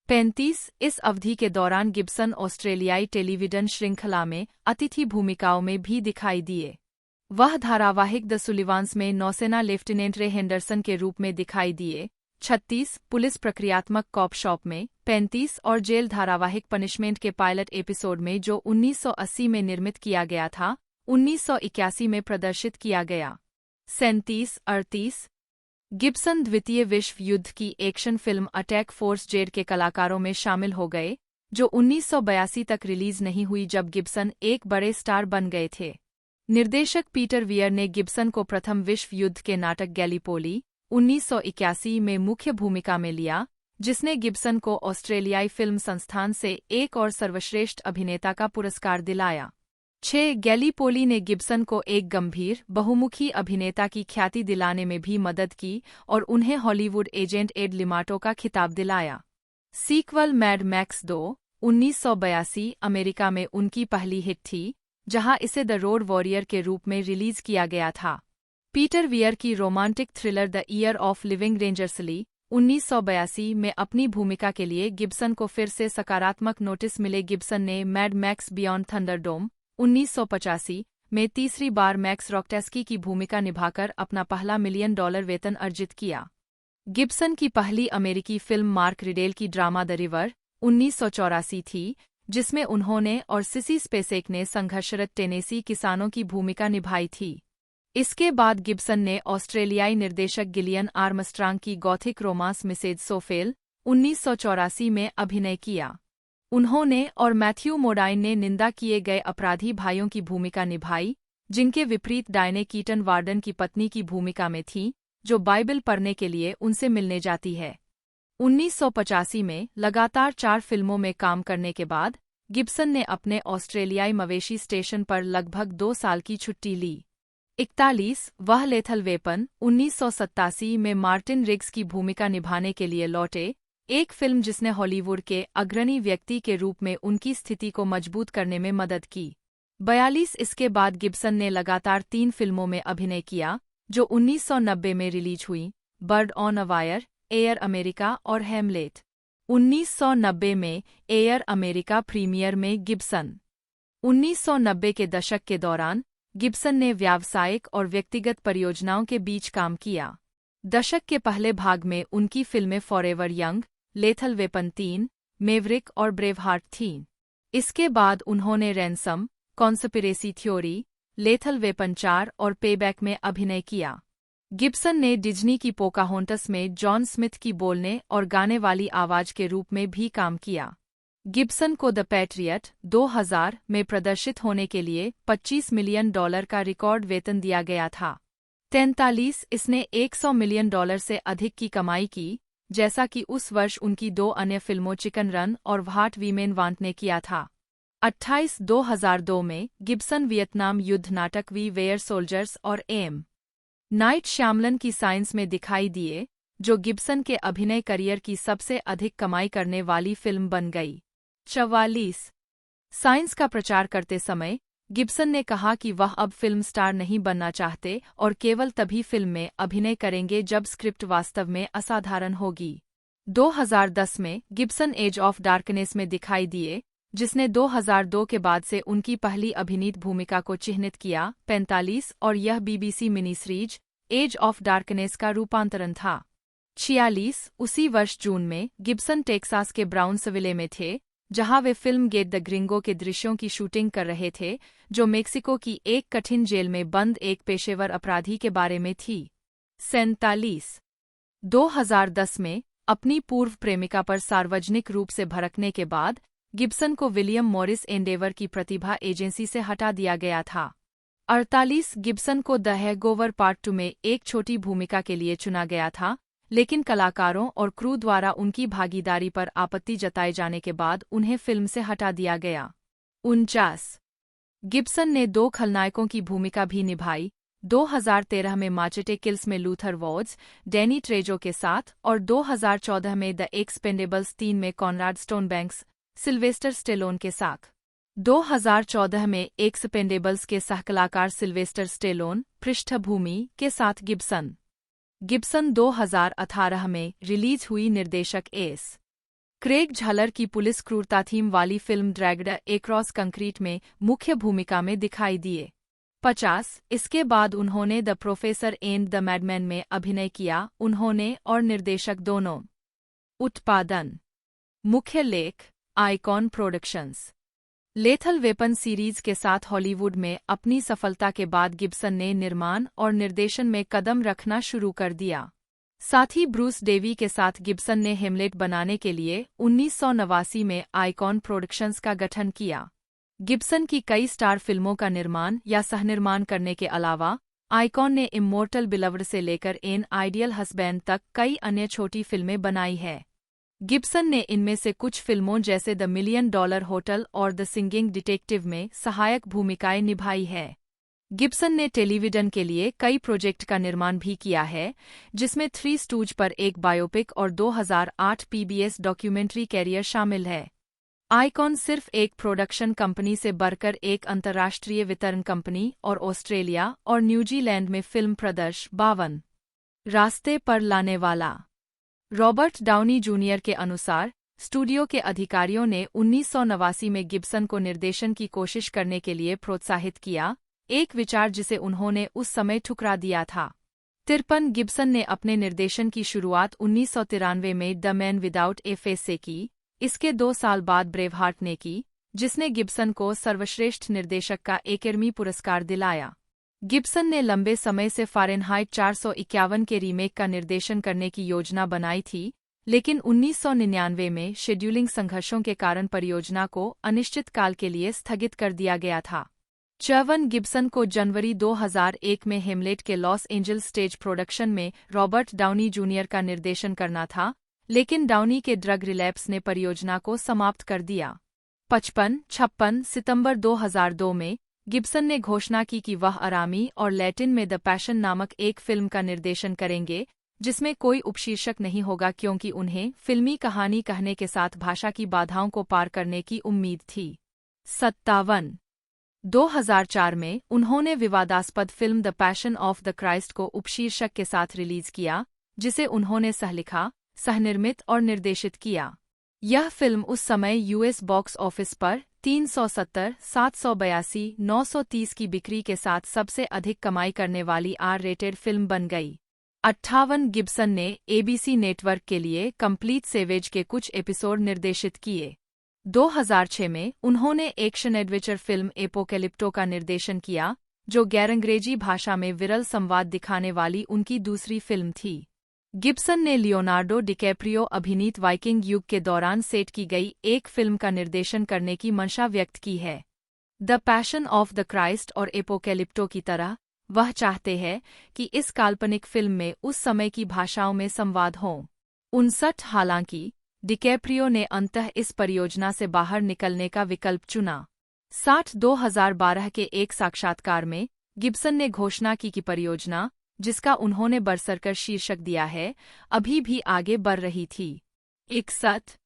35 इस अवधि के दौरान गिब्सन ऑस्ट्रेलियाई टेलीविजन श्रृंखला में अतिथि भूमिकाओं में भी दिखाई दिए। वह धारावाहिक द सुलिवान्स में नौसेना लेफ्टिनेंट रे हेंडरसन के रूप में दिखाई दिए। 36 पुलिस प्रक्रियात्मक कॉप शॉप में। 35 और जेल धारावाहिक पनिशमेंट के पायलट एपिसोड में जो 1980 में निर्मित किया गया था, 1981 में प्रदर्शित किया गया। 37 38 गिब्सन द्वितीय विश्व युद्ध की action film attack force Z के कलाकारों में शामिल हो गए, जो 1982 तक रिलीज नहीं हुई जब गिब्सन एक बड़े स्टार बन गए थे। निर्देशक पीटर वियर ने गिब्सन को प्रथम विश्व युद्ध के नाटक गैलीपोली 1981 में मुख्य भूमिका में लिया, जिसने गिब्सन को ऑस्ट्रेलियाई फिल्म संस्थान से एक और सर्वश्रेष्ठ अभिनेता का पुरस्कार दिलाया। 6 गैलीपोली ने गिब्सन को एक गंभीर, बहुमुखी अभिनेता की ख्याति दिलाने में भी मदद की और उन्हें हॉलीवुड एजेंट एड लिमाटो का खिताब दिलाया। सीक्वल मैड मैक्स 2 1982 अमेरिका में उनकी पहली हिट थी, जहां इसे द रोड वॉरियर के रूप में रिलीज किया गया था। पीटर वियर की romantic thriller the year of living dangerously 1982 में अपनी भूमिका के लिए गिब्सन को फिर से सकारात्मक नोटिस मिले। गिब्सन ने मैड मैक्स बियॉन्ड थंडरडोम 1985 में तीसरी बार मैक्स रॉकटेस्की की भूमिका निभाकर अपना पहला $1 मिलियन वेतन अर्जित किया। गिब्सन की पहली अमेरिकी फिल्म मार्क रिडेल की ड्रामा द रिवर 1984 थी, जिसमें उन्होंने और सिसी स्पेसेक ने संघर्षरत टेनेसी किसानों की भूमिका निभाई थी। इसके बाद गिब्सन ने ऑस्ट्रेलियाई निर्देशक गिलियन आर्मस्ट्रांग की गॉथिक रोमांस मिसेज सोफेल 1984 में अभिनय किया। उन्होंने और मैथ्यू मोडाइन ने निंदा किए गए अपराधी भाइयों की भूमिका निभाई, जिनके विपरीत डायने कीटन वार्डन की पत्नी की भूमिका में थी, जो बाइबल पढ़ने के लिए उनसे मिलने जाती है। 1985 में लगातार 4 फिल्मों में काम करने के बाद गिब्सन ने अपने ऑस्ट्रेलियाई मवेशी स्टेशन पर लगभग 2 साल की छुट्टी ली। 41 वह लेथल वेपन 1987 में मार्टिन रिग्स की भूमिका निभाने के लिए लौटे, एक फिल्म जिसने हॉलीवुड के अग्रणी व्यक्ति के रूप में उनकी स्थिति को मजबूत करने में मदद की। 42 इसके बाद गिब्सन ने लगातार 3 फिल्मों में अभिनय किया, जो 1990 में रिलीज हुई, bird on a wire, air America और हैमलेट। 1990 में एयर अमेरिका प्रीमियर में गिब्सन। 1990 के दशक के दौरान गिब्सन ने व्यावसायिक और व्यक्तिगत परियोजनाओं के बीच काम किया। दशक के पहले भाग में उनकी फिल्में forever young, lethal weapon 3, Maverick और ब्रेवहार्ट थीं। इसके बाद उन्होंने ransom, conspiracy theory, lethal weapon 4 और पेबैक में अभिनय किया। गिब्सन ने डिज्नी की पोकाहोंटस में जॉन स्मिथ की बोलने और गाने वाली आवाज के रूप में भी काम किया। गिब्सन को द पैट्रियट 2000 में प्रदर्शित होने के लिए $25 मिलियन का रिकॉर्ड वेतन दिया गया था। 43 इसने $100 मिलियन से अधिक की कमाई की, जैसा कि उस वर्ष उनकी 2 अन्य फिल्मों चिकन रन और व्हाट वीमेन वांट ने किया था। 28 2002 में गिब्सन वियतनाम युद्ध नाटक वी वेयर सोल्जर्स और एम नाइट श्यामलन की साइंस में दिखाई दिए, जो गिब्सन के अभिनय करियर की सबसे अधिक कमाई करने वाली फिल्म बन गई। 44 साइंस का प्रचार करते समय गिब्सन ने कहा कि वह अब फिल्म स्टार नहीं बनना चाहते और केवल तभी फिल्म में अभिनय करेंगे जब स्क्रिप्ट वास्तव में असाधारण होगी। 2010 में गिब्सन एज ऑफ डार्कनेस में दिखाई दिए, जिसने 2002 के बाद से उनकी पहली अभिनीत भूमिका को चिह्नित किया। 45 और यह BBC mini series Edge of Darkness का रूपांतरण था। 46 उसी वर्ष जून में गिब्सन टेक्सास के ब्राउन्सविले में थे, जहां वे फिल्म गेट द ग्रिंगो के दृश्यों की शूटिंग कर रहे थे, जो मेक्सिको की एक कठिन जेल में बंद एक पेशेवर अपराधी के बारे में थी। 47 2010 में अपनी पूर्व प्रेमिका पर सार्वजनिक रूप से भड़कने के बाद गिब्सन को विलियम मॉरिस एंडेवर की प्रतिभा एजेंसी से हटा दिया गया था। 48 गिब्सन को द हैंगओवर पार्ट 2 में एक छोटी भूमिका के लिए चुना गया था, लेकिन कलाकारों और क्रू द्वारा उनकी भागीदारी पर आपत्ति जताए जाने के बाद उन्हें फिल्म से हटा दिया गया। 49 गिब्सन ने 2 खलनायकों की भूमिका भी निभाई, 2013 में माचेटे किल्स में लूथर वॉर्ड्स, डैनी ट्रेजो के साथ और 2014 में द एक्सपेंडेबल्स 3 में कॉनराड स्टोनबैंक्स, सिल्वेस्टर स्टेलोन के साथ। 2014 में एक्सपेंडेबल्स के सहकलाकार सिल्वेस्टर स्टेलोन, पृष्ठभूमि के साथ गिब्सन 2018 में रिलीज हुई निर्देशक एस. क्रेग झलर की पुलिस क्रूरता थीम वाली फिल्म ड्रैग्ड एक्रॉस कंक्रीट में मुख्य भूमिका में दिखाई दिए। 50 इसके बाद उन्होंने the Professor and the Madman में अभिनय किया। उन्होंने और निर्देशक दोनों। उत्पादन मुख्य लेख icon productions. Lethal weapon series के साथ हॉलीवुड में अपनी सफलता के बाद गिब्सन ने निर्माण और निर्देशन में कदम रखना शुरू कर दिया। साथ ही ब्रूस डेवी के साथ गिब्सन ने हेमलेट बनाने के लिए 1989 में आइकॉन प्रोडक्शंस का गठन किया। गिब्सन की कई स्टार फिल्मों का निर्माण या सहनिर्माण करने के अलावा आइकॉन ने इमोर्टल बिलव्ड से लेकर एन आइडियल हस्बैंड तक कई अन्य छोटी फिल्में बनाई है। गिब्सन ने इनमें से कुछ फिल्मों जैसे द मिलियन डॉलर होटल और द सिंगिंग डिटेक्टिव में सहायक भूमिकाएं निभाई है। गिब्सन ने टेलीविजन के लिए कई प्रोजेक्ट का निर्माण भी किया है, जिसमें थ्री स्टूज पर एक बायोपिक और 2008 पीबीएस डॉक्यूमेंट्री कैरियर शामिल है। आइकॉन सिर्फ एक प्रोडक्शन कंपनी से बढ़कर एक अंतर्राष्ट्रीय वितरण कंपनी और ऑस्ट्रेलिया और न्यूजीलैंड में फिल्म प्रदर्शन 52 रास्ते पर लाने वाला। रॉबर्ट डाउनी जूनियर के अनुसार स्टूडियो के अधिकारियों ने 1989 में गिब्सन को निर्देशन की कोशिश करने के लिए प्रोत्साहित किया, एक विचार जिसे उन्होंने उस समय ठुकरा दिया था। 53 गिब्सन ने अपने निर्देशन की शुरुआत 1993 में the man without A face से की। इसके 2 साल बाद ब्रेवहार्ट ने की, जिसने गिब्सन को सर्वश्रेष्ठ निर्देशक का एकेडमी पुरस्कार दिलाया। गिब्सन ने लंबे समय से फ़ारेनहाइट 451 के रीमेक का निर्देशन करने की योजना बनाई थी, लेकिन 1999 में शेड्यूलिंग संघर्षों के कारण परियोजना को अनिश्चित काल के लिए स्थगित कर दिया गया था। चर्वन गिब्सन को जनवरी 2001 में हेमलेट के लॉस एंजल्स स्टेज प्रोडक्शन में रॉबर्ट डाउनी जूनियर का निर्देशन करना था, लेकिन डाउनी के ड्रग रिलैप्स ने परियोजना को समाप्त कर दिया। 56 सितंबर 2002 में गिब्सन ने घोषणा की कि वह अरामी और लैटिन में द पैशन नामक एक फिल्म का निर्देशन करेंगे, जिसमें कोई उपशीर्षक नहीं होगा क्योंकि उन्हें फिल्मी कहानी कहने के साथ भाषा की बाधाओं को पार करने की उम्मीद थी। 57 2004 में उन्होंने विवादास्पद film the passion of the Christ को उपशीर्षक के साथ रिलीज किया, जिसे उन्होंने सहलिखा, सहनिर्मित और निर्देशित किया। यह फिल्म उस समय यूएस बॉक्स ऑफिस पर 370, 782, 930 की बिक्री के साथ सबसे अधिक कमाई करने वाली आर-रेटेड फिल्म बन गई। 58 गिब्सन ने एबीसी नेटवर्क के लिए कंप्लीट सेवेज के कुछ एपिसोड निर्देशित किए। 2006 में उन्होंने एक्शन एडवेंचर फिल्म एपोकैलिप्टो का निर्देशन किया, जो गैर-अंग्रेजी भाषा में विरल संवाद दिखाने वाली उनकी दूसरी फिल्म थी। गिब्सन ने लियोनार्डो डिकैप्रियो अभिनीत वाइकिंग युग के दौरान सेट की गई एक फिल्म का निर्देशन करने की मंशा व्यक्त की है। The passion of the Christ और एपोकैलिप्टो की तरह वह चाहते हैं कि इस काल्पनिक फिल्म में उस समय की भाषाओं में संवाद हों। 59 हालांकि डिकैप्रियो ने अंततः इस परियोजना से बाहर निकलने का विकल्प चुना। 60 2012 के एक साक्षात्कार में गिब्सन ने घोषणा की कि परियोजना, जिसका उन्होंने बरसरकर शीर्षक दिया है, अभी भी आगे बढ़ रही थी। 61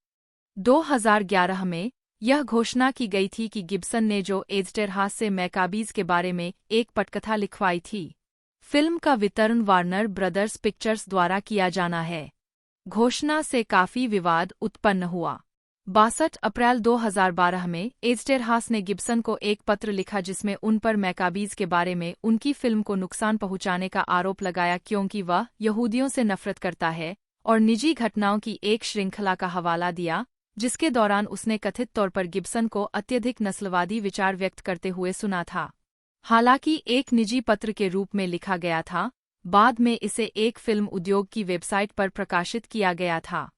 2011 में यह घोषणा की गई थी कि गिब्सन ने जो एज़्टेरहास से मैकाबीज के बारे में एक पटकथा लिखवाई थी। फिल्म का वितरण वार्नर ब्रदर्स पिक्चर्स द्वारा किया जाना है। घोषणा से काफी विवाद उत्पन्न हुआ। 62 अप्रैल 2012 में एज़्टेरहास ने गिब्सन को एक पत्र लिखा जिसमें उन पर मैकाबीज के बारे में उनकी फिल्म को नुकसान पहुंचाने का आरोप लगाया क्योंकि वह यहूदियों से नफरत करता है, और निजी घटनाओं की एक श्रृंखला का हवाला दिया, जिसके दौरान उसने कथित तौर पर गिब्सन को अत्यधिक नस्लवादी विचार व्यक्त करते हुए सुना था। हालांकि एक निजी पत्र के रूप में लिखा गया था, बाद में इसे एक फिल्म उद्योग की वेबसाइट पर प्रकाशित किया गया था।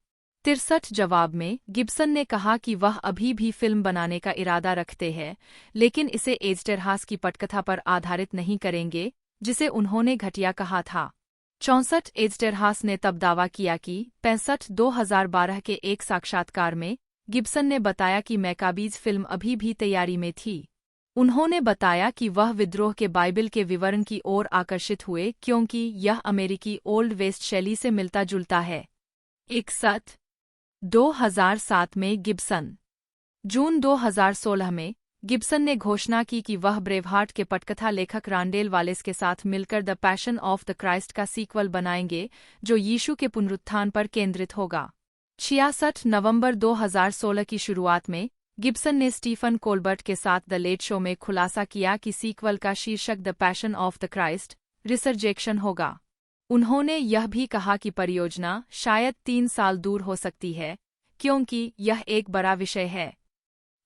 63 जवाब में गिब्सन ने कहा कि वह अभी भी फिल्म बनाने का इरादा रखते हैं, लेकिन इसे एज़्टेरहास की पटकथा पर आधारित नहीं करेंगे, जिसे उन्होंने घटिया कहा था। 64 एज़्टेरहास ने तब दावा किया कि 65 2012 के एक साक्षात्कार में गिब्सन ने बताया कि मैकाबीज फिल्म अभी भी तैयारी में थी। उन्होंने बताया कि वह विद्रोह के बाइबल के विवरण की ओर आकर्षित हुए क्योंकि यह अमेरिकी ओल्ड वेस्ट शैली से मिलता जुलता है। 61 2007 में गिब्सन। जून 2016 में गिब्सन ने घोषणा की कि वह ब्रेवहार्ट के पटकथा लेखक रांडेल वालेस के साथ मिलकर the passion of the Christ का सीक्वल बनाएंगे जो यीशु के पुनरुत्थान पर केंद्रित होगा। 66 नवंबर 2016 की शुरुआत में गिब्सन ने स्टीफन कोलबर्ट के साथ द लेट शो में खुलासा किया कि सीक्वल का शीर्षक the passion of the Christ resurrection होगा। उन्होंने यह भी कहा कि परियोजना शायद 3 साल दूर हो सकती है क्योंकि यह एक बड़ा विषय है।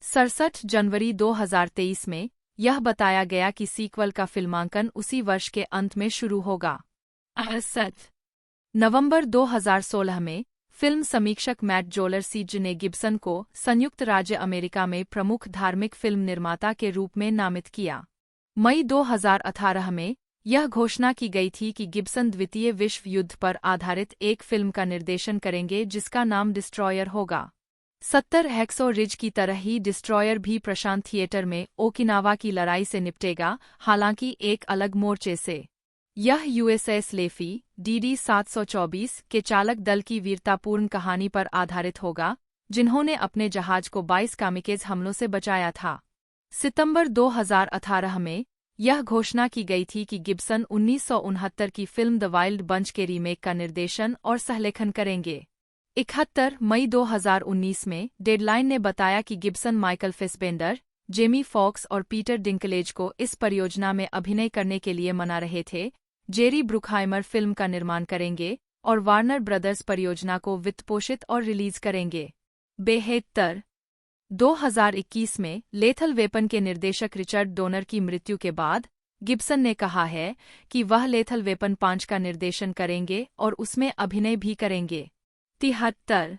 67 जनवरी 2023 में यह बताया गया कि सीक्वल का फिल्मांकन उसी वर्ष के अंत में शुरू होगा। 68 नवंबर 2016 में फिल्म समीक्षक मैट जोलर-सीज ने गिब्सन को संयुक्त राज्य अमेरिका में प्रमुख धार्मिक फिल्म निर्माता के रूप में नामित किया। मई 2018 में यह घोषणा की गई थी कि गिब्सन द्वितीय विश्व युद्ध पर आधारित एक फिल्म का निर्देशन करेंगे जिसका नाम डिस्ट्रॉयर होगा। 70 हैक्सो रिज की तरह ही डिस्ट्रॉयर भी प्रशांत थिएटर में ओकिनावा की लड़ाई से निपटेगा, हालांकि एक अलग मोर्चे से। यह यूएसएस लेफी DD 724 के चालक दल की वीरतापूर्ण कहानी पर आधारित होगा जिन्होंने अपने जहाज को 22 कामिकेज हमलों से बचाया था। सितंबर 2018 में यह घोषणा की गई थी कि गिब्सन 1969 की फिल्म द वाइल्ड बंच के रीमेक का निर्देशन और सहलेखन करेंगे। 71 मई 2019 में डेडलाइन ने बताया कि गिब्सन माइकल फेसबेंडर, जेमी फॉक्स और पीटर डिंकलेज को इस परियोजना में अभिनय करने के लिए मना रहे थे। जेरी ब्रुकहाइमर फिल्म का निर्माण करेंगे और वार्नर ब्रदर्स परियोजना को वित्तपोषित और रिलीज करेंगे। 72 2021 में लेथल वेपन के निर्देशक रिचर्ड डोनर की मृत्यु के बाद गिब्सन ने कहा है कि वह लेथल वेपन 5 का निर्देशन करेंगे और उसमें अभिनय भी करेंगे। 73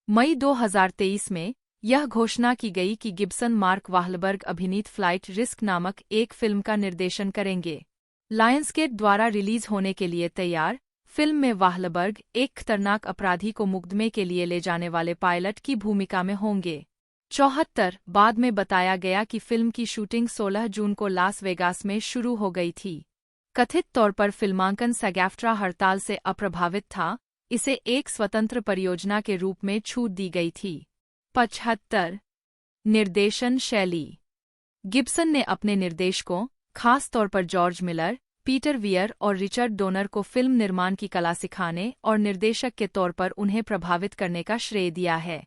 मई 2023 में यह घोषणा की गई कि गिब्सन मार्क वाहलबर्ग अभिनीत फ्लाइट रिस्क नामक एक फिल्म का निर्देशन करेंगे। लायंसगेट द्वारा रिलीज होने के लिए तैयार फिल्म में वाहलबर्ग एक खतरनाक अपराधी को मुकदमे के लिए ले जाने वाले पायलट की भूमिका में होंगे। 74 बाद में बताया गया कि फिल्म की शूटिंग 16 जून को लास वेगास में शुरू हो गई थी। कथित तौर पर फिल्मांकन सैग-एफ्ट्रा हड़ताल से अप्रभावित था, इसे एक स्वतंत्र परियोजना के रूप में छूट दी गई थी। 75 निर्देशन शैली। गिब्सन ने अपने निर्देशकों, खास तौर पर जॉर्ज मिलर, पीटर वियर और रिचर्ड डोनर को फिल्म निर्माण की कला सिखाने और निर्देशक के तौर पर उन्हें प्रभावित करने का श्रेय दिया है।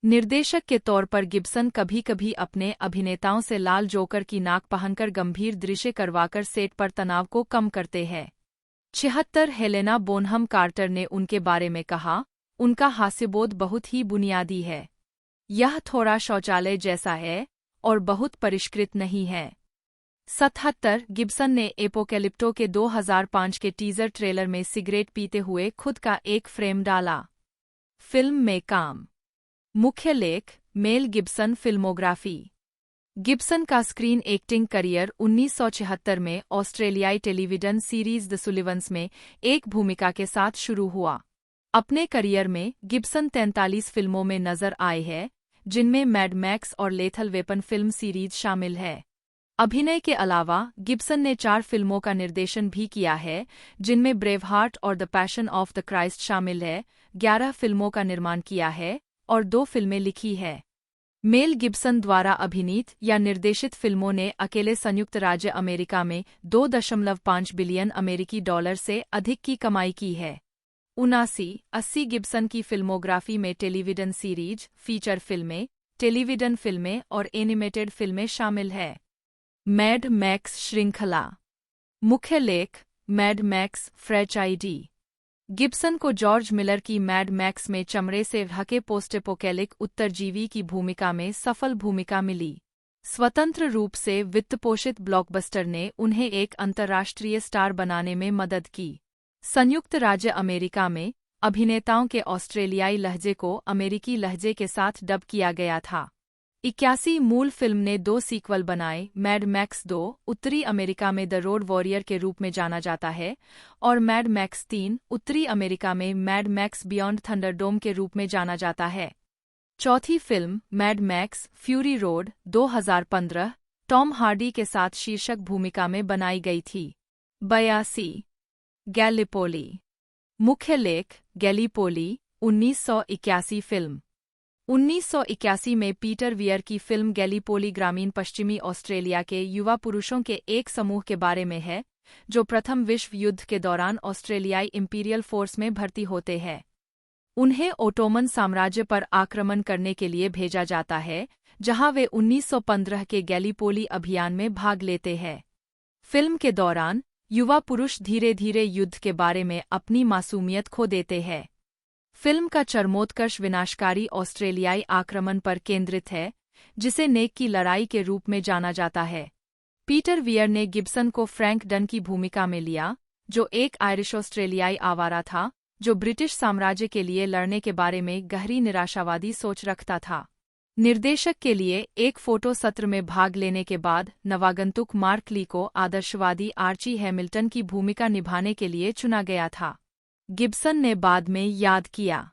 निर्देशक के तौर पर गिब्सन कभी-कभी अपने अभिनेताओं से लाल जोकर की नाक पहनकर गंभीर दृश्य करवाकर सेट पर तनाव को कम करते हैं। 76 हेलेना बोनहम कार्टर ने उनके बारे में कहा, उनका हास्यबोध बहुत ही बुनियादी है। यह थोड़ा शौचालय जैसा है और बहुत परिष्कृत नहीं है। 77 गिब्सन ने एपोकैलिप्टो के 2005 के टीजर ट्रेलर में सिगरेट पीते हुए खुद का एक फ्रेम डाला। फिल्म में काम। मुख्य लेख मेल गिब्सन फिल्मोग्राफी। गिब्सन का स्क्रीन एक्टिंग करियर 1976 में ऑस्ट्रेलियाई टेलीविजन सीरीज द सुलिवंस में एक भूमिका के साथ शुरू हुआ। अपने करियर में गिब्सन 43 फिल्मों में नजर आए हैं, जिनमें मैड मैक्स और लेथल वेपन फिल्म सीरीज शामिल है। अभिनय के अलावा गिब्सन ने 4 फिल्मों का निर्देशन भी किया है, जिनमें ब्रेवहार्ट और the passion of the Christ शामिल है। 11 फिल्मों का निर्माण किया है और 2 फिल्में लिखी है। मेल गिब्सन द्वारा अभिनीत या निर्देशित फिल्मों ने अकेले संयुक्त राज्य अमेरिका में 2.5 बिलियन अमेरिकी डॉलर से अधिक की कमाई की है। 79-80 गिब्सन की फिल्मोग्राफी में टेलीविजन सीरीज, फीचर फिल्में, टेलीविजन फिल्में और एनिमेटेड फिल्में शामिल है। मैड मैक्स श्रृंखला। मुख्य लेख मैड मैक्स फ्रेंचाइजी। गिब्सन को जॉर्ज मिलर की मैड मैक्स में चमड़े से ढके पोस्टेपोकैलिक उत्तरजीवी की भूमिका में सफल भूमिका मिली। स्वतंत्र रूप से वित्तपोषित ब्लॉकबस्टर ने उन्हें एक अंतर्राष्ट्रीय स्टार बनाने में मदद की। संयुक्त राज्य अमेरिका में अभिनेताओं के ऑस्ट्रेलियाई लहजे को अमेरिकी लहजे के साथ डब किया गया था। 81 मूल फिल्म ने 2 सीक्वल बनाए। मैड मैक्स 2 उत्तरी अमेरिका में द रोड वॉरियर के रूप में जाना जाता है और मैड मैक्स 3 उत्तरी अमेरिका में मैड मैक्स बियॉन्ड थंडरडोम के रूप में जाना जाता है। चौथी film mad max fury road 2015 Tom Hardy के साथ शीर्षक भूमिका में बनाई गई थी। 82 गैलीपोली। मुख्य लेख गैलीपोली 1981 फिल्म। 1981 में पीटर वियर की फिल्म गैलीपोली ग्रामीण पश्चिमी ऑस्ट्रेलिया के युवा पुरुषों के एक समूह के बारे में है जो प्रथम विश्व युद्ध के दौरान ऑस्ट्रेलियाई इंपीरियल फोर्स में भर्ती होते हैं। उन्हें ओटोमन साम्राज्य पर आक्रमण करने के लिए भेजा जाता है, जहां वे 1915 के गैलीपोली अभियान में भाग लेते हैं। फिल्म के दौरान युवा पुरुष धीरे धीरे युद्ध के बारे में अपनी मासूमियत खो देते हैं। फिल्म का चरमोत्कर्ष विनाशकारी ऑस्ट्रेलियाई आक्रमण पर केंद्रित है, जिसे नेक की लड़ाई के रूप में जाना जाता है। पीटर वियर ने गिब्सन को फ्रैंक डन की भूमिका में लिया, जो एक आयरिश ऑस्ट्रेलियाई आवारा था जो ब्रिटिश साम्राज्य के लिए लड़ने के बारे में गहरी निराशावादी सोच रखता था। निर्देशक के लिए एक फोटो सत्र में भाग लेने के बाद नवागंतुक मार्क ली को आदर्शवादी आर्ची हैमिल्टन की भूमिका निभाने के लिए चुना गया था। गिब्सन ने बाद में याद किया,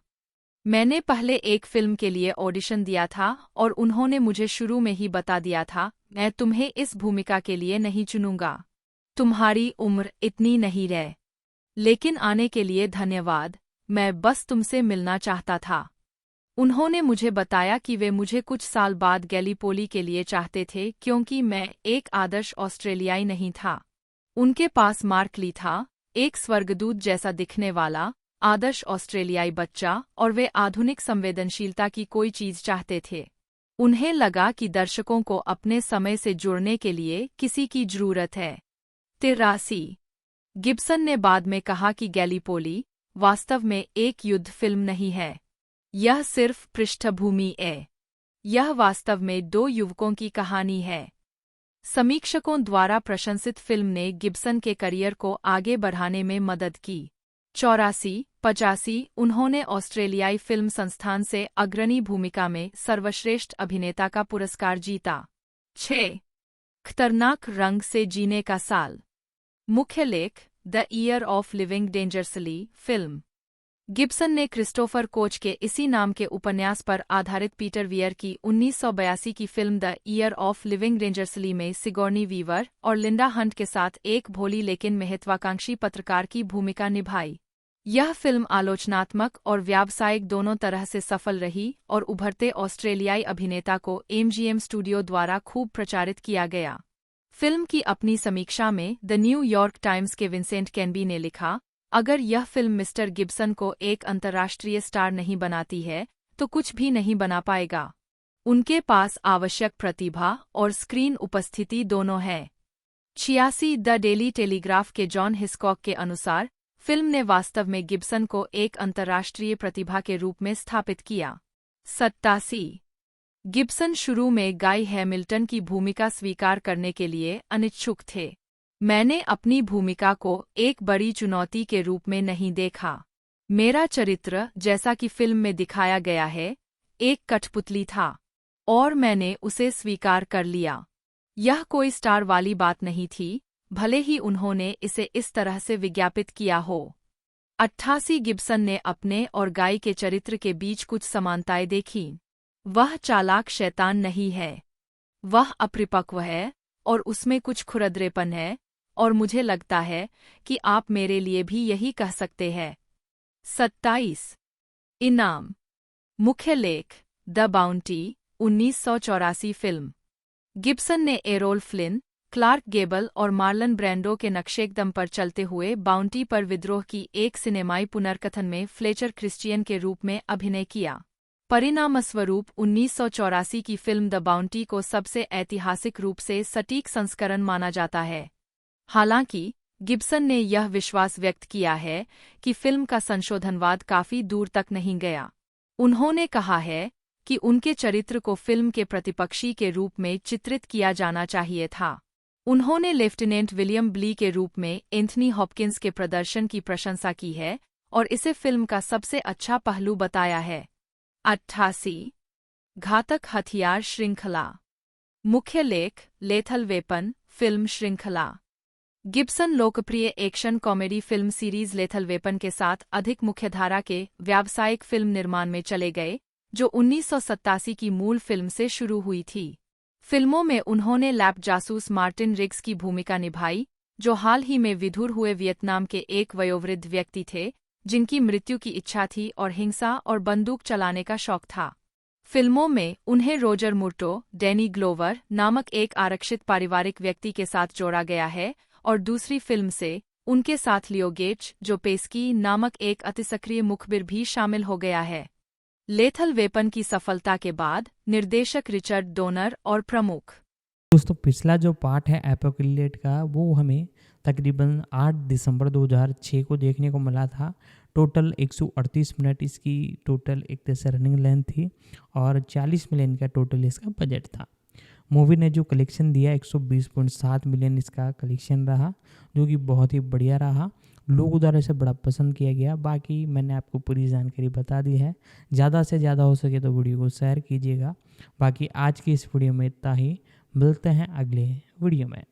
मैंने पहले एक फिल्म के लिए ऑडिशन दिया था और उन्होंने मुझे शुरू में ही बता दिया था, मैं तुम्हें इस भूमिका के लिए नहीं चुनूंगा। तुम्हारी उम्र इतनी नहीं रह। लेकिन आने के लिए धन्यवाद, मैं बस तुमसे मिलना चाहता था। उन्होंने मुझे बताया कि वे मुझे कुछ साल बाद गैलीपोली के लिए चाहते थे क्योंकि मैं एक आदर्श ऑस्ट्रेलियाई नहीं था। उनके पास मार्क ली था, एक स्वर्गदूत जैसा दिखने वाला आदर्श ऑस्ट्रेलियाई बच्चा, और वे आधुनिक संवेदनशीलता की कोई चीज चाहते थे। उन्हें लगा कि दर्शकों को अपने समय से जुड़ने के लिए किसी की जरूरत है। 83 गिब्सन ने बाद में कहा कि गैलीपोली वास्तव में एक युद्ध फिल्म नहीं है, यह सिर्फ पृष्ठभूमि है। यह वास्तव में दो युवकों की कहानी है। समीक्षकों द्वारा प्रशंसित फिल्म ने गिब्सन के करियर को आगे बढ़ाने में मदद की। 84-85 उन्होंने ऑस्ट्रेलियाई फिल्म संस्थान से अग्रणी भूमिका में सर्वश्रेष्ठ अभिनेता का पुरस्कार जीता। 6 खतरनाक रंग से जीने का साल। मुख्य लेख the year of living dangerously film. Gibson ने क्रिस्टोफर कोच के इसी नाम के उपन्यास पर आधारित पीटर वियर की 1982 की film the year of living dangerously में सिगोर्नी वीवर और लिंडा हंट के साथ एक भोली लेकिन महत्वाकांक्षी पत्रकार की भूमिका निभाई। यह फिल्म आलोचनात्मक और व्यावसायिक दोनों तरह से सफल रही और उभरते ऑस्ट्रेलियाई अभिनेता को MGM स्टूडियो द्वारा खूब प्रचारित किया गया। फिल्म की अपनी समीक्षा में द न्यू यॉर्क टाइम्स के विंसेंट कैनबी ने लिखा, अगर यह फिल्म मिस्टर गिब्सन को एक अंतर्राष्ट्रीय स्टार नहीं बनाती है तो कुछ भी नहीं बना पाएगा। उनके पास आवश्यक प्रतिभा और स्क्रीन उपस्थिति दोनों है। 86 द डेली टेलीग्राफ के जॉन हिस्कॉक के अनुसार फिल्म ने वास्तव में गिब्सन को एक अंतर्राष्ट्रीय प्रतिभा के रूप में स्थापित किया। 87 गिब्सन शुरू में गाय हैमिल्टन की भूमिका स्वीकार करने के लिए अनिच्छुक थे। मैंने अपनी भूमिका को एक बड़ी चुनौती के रूप में नहीं देखा। मेरा चरित्र, जैसा कि फिल्म में दिखाया गया है, एक कठपुतली था और मैंने उसे स्वीकार कर लिया। यह कोई स्टार वाली बात नहीं थी, भले ही उन्होंने इसे इस तरह से विज्ञापित किया हो। 88 गिब्सन ने अपने और गाय के चरित्र के बीच कुछ समानताएं देखीं। वह चालाक शैतान नहीं है, वह अपरिपक्व है और उसमें कुछ खुरदरेपन है, और मुझे लगता है कि आप मेरे लिए भी यही कह सकते हैं। 27 इनाम। मुख्य लेख द बाउंटी 1984 फिल्म। गिब्सन ने एरोल फ्लिन, क्लार्क गेबल और मार्लन ब्रैंडो के नक्शेकदम पर चलते हुए बाउंटी पर विद्रोह की एक सिनेमाई पुनर्कथन में फ्लेचर क्रिश्चियन के रूप में अभिनय किया। परिणामस्वरूप 1984 की फिल्म द बाउंटी को सबसे ऐतिहासिक रूप से सटीक संस्करण माना जाता है। हालांकि गिब्सन ने यह विश्वास व्यक्त किया है कि फिल्म का संशोधनवाद काफी दूर तक नहीं गया। उन्होंने कहा है कि उनके चरित्र को फिल्म के प्रतिपक्षी के रूप में चित्रित किया जाना चाहिए था। उन्होंने लेफ्टिनेंट विलियम ब्ली के रूप में एंथनी हॉपकिंस के प्रदर्शन की प्रशंसा की है और इसे फिल्म का सबसे अच्छा पहलू बताया है। 88 घातक हथियार श्रृंखला। मुख्य लेख लेथल वेपन फिल्म श्रृंखला। गिब्सन लोकप्रिय action comedy film series Lethal weapon के साथ अधिक मुख्यधारा के व्यावसायिक फिल्म निर्माण में चले गए, जो 1987 की मूल फिल्म से शुरू हुई थी। फिल्मों में उन्होंने लैप जासूस मार्टिन रिग्स की भूमिका निभाई, जो हाल ही में विधुर हुए वियतनाम के एक वयोवृद्ध व्यक्ति थे, जिनकी मृत्यु की इच्छा थी और हिंसा और बंदूक चलाने का शौक था। फिल्मों में उन्हें रोजर मुर्टो, डैनी ग्लोवर नामक एक आरक्षित पारिवारिक व्यक्ति के साथ जोड़ा गया है और दूसरी फिल्म से उनके साथ लियो गेट्स, जो पेस्की नामक एक अतिसक्रिय मुखबिर भी शामिल हो गया है। लेथल वेपन की सफलता के बाद निर्देशक रिचर्ड डोनर और प्रमुख दोस्तों पिछला जो पार्ट है एपोकेलिप्टो का वो हमें तकरीबन 8 दिसंबर 2006 को देखने को मिला था। टोटल 138 मिनट इसकी टोटल एक तरह से रनिंग लेंथ थी और 40 मिलियन का टोटल इसका बजट था। मूवी ने जो कलेक्शन दिया 120.7 मिलियन इसका कलेक्शन रहा, जो कि बहुत ही बढ़िया रहा। लोगों द्वारा इसे बड़ा पसंद किया गया। बाकी मैंने आपको पूरी जानकारी बता दी है। ज़्यादा से ज़्यादा हो सके तो वीडियो को शेयर कीजिएगा। बाकी आज की इस वीडियो में इतना ही। मिलते हैं अगले वीडियो में।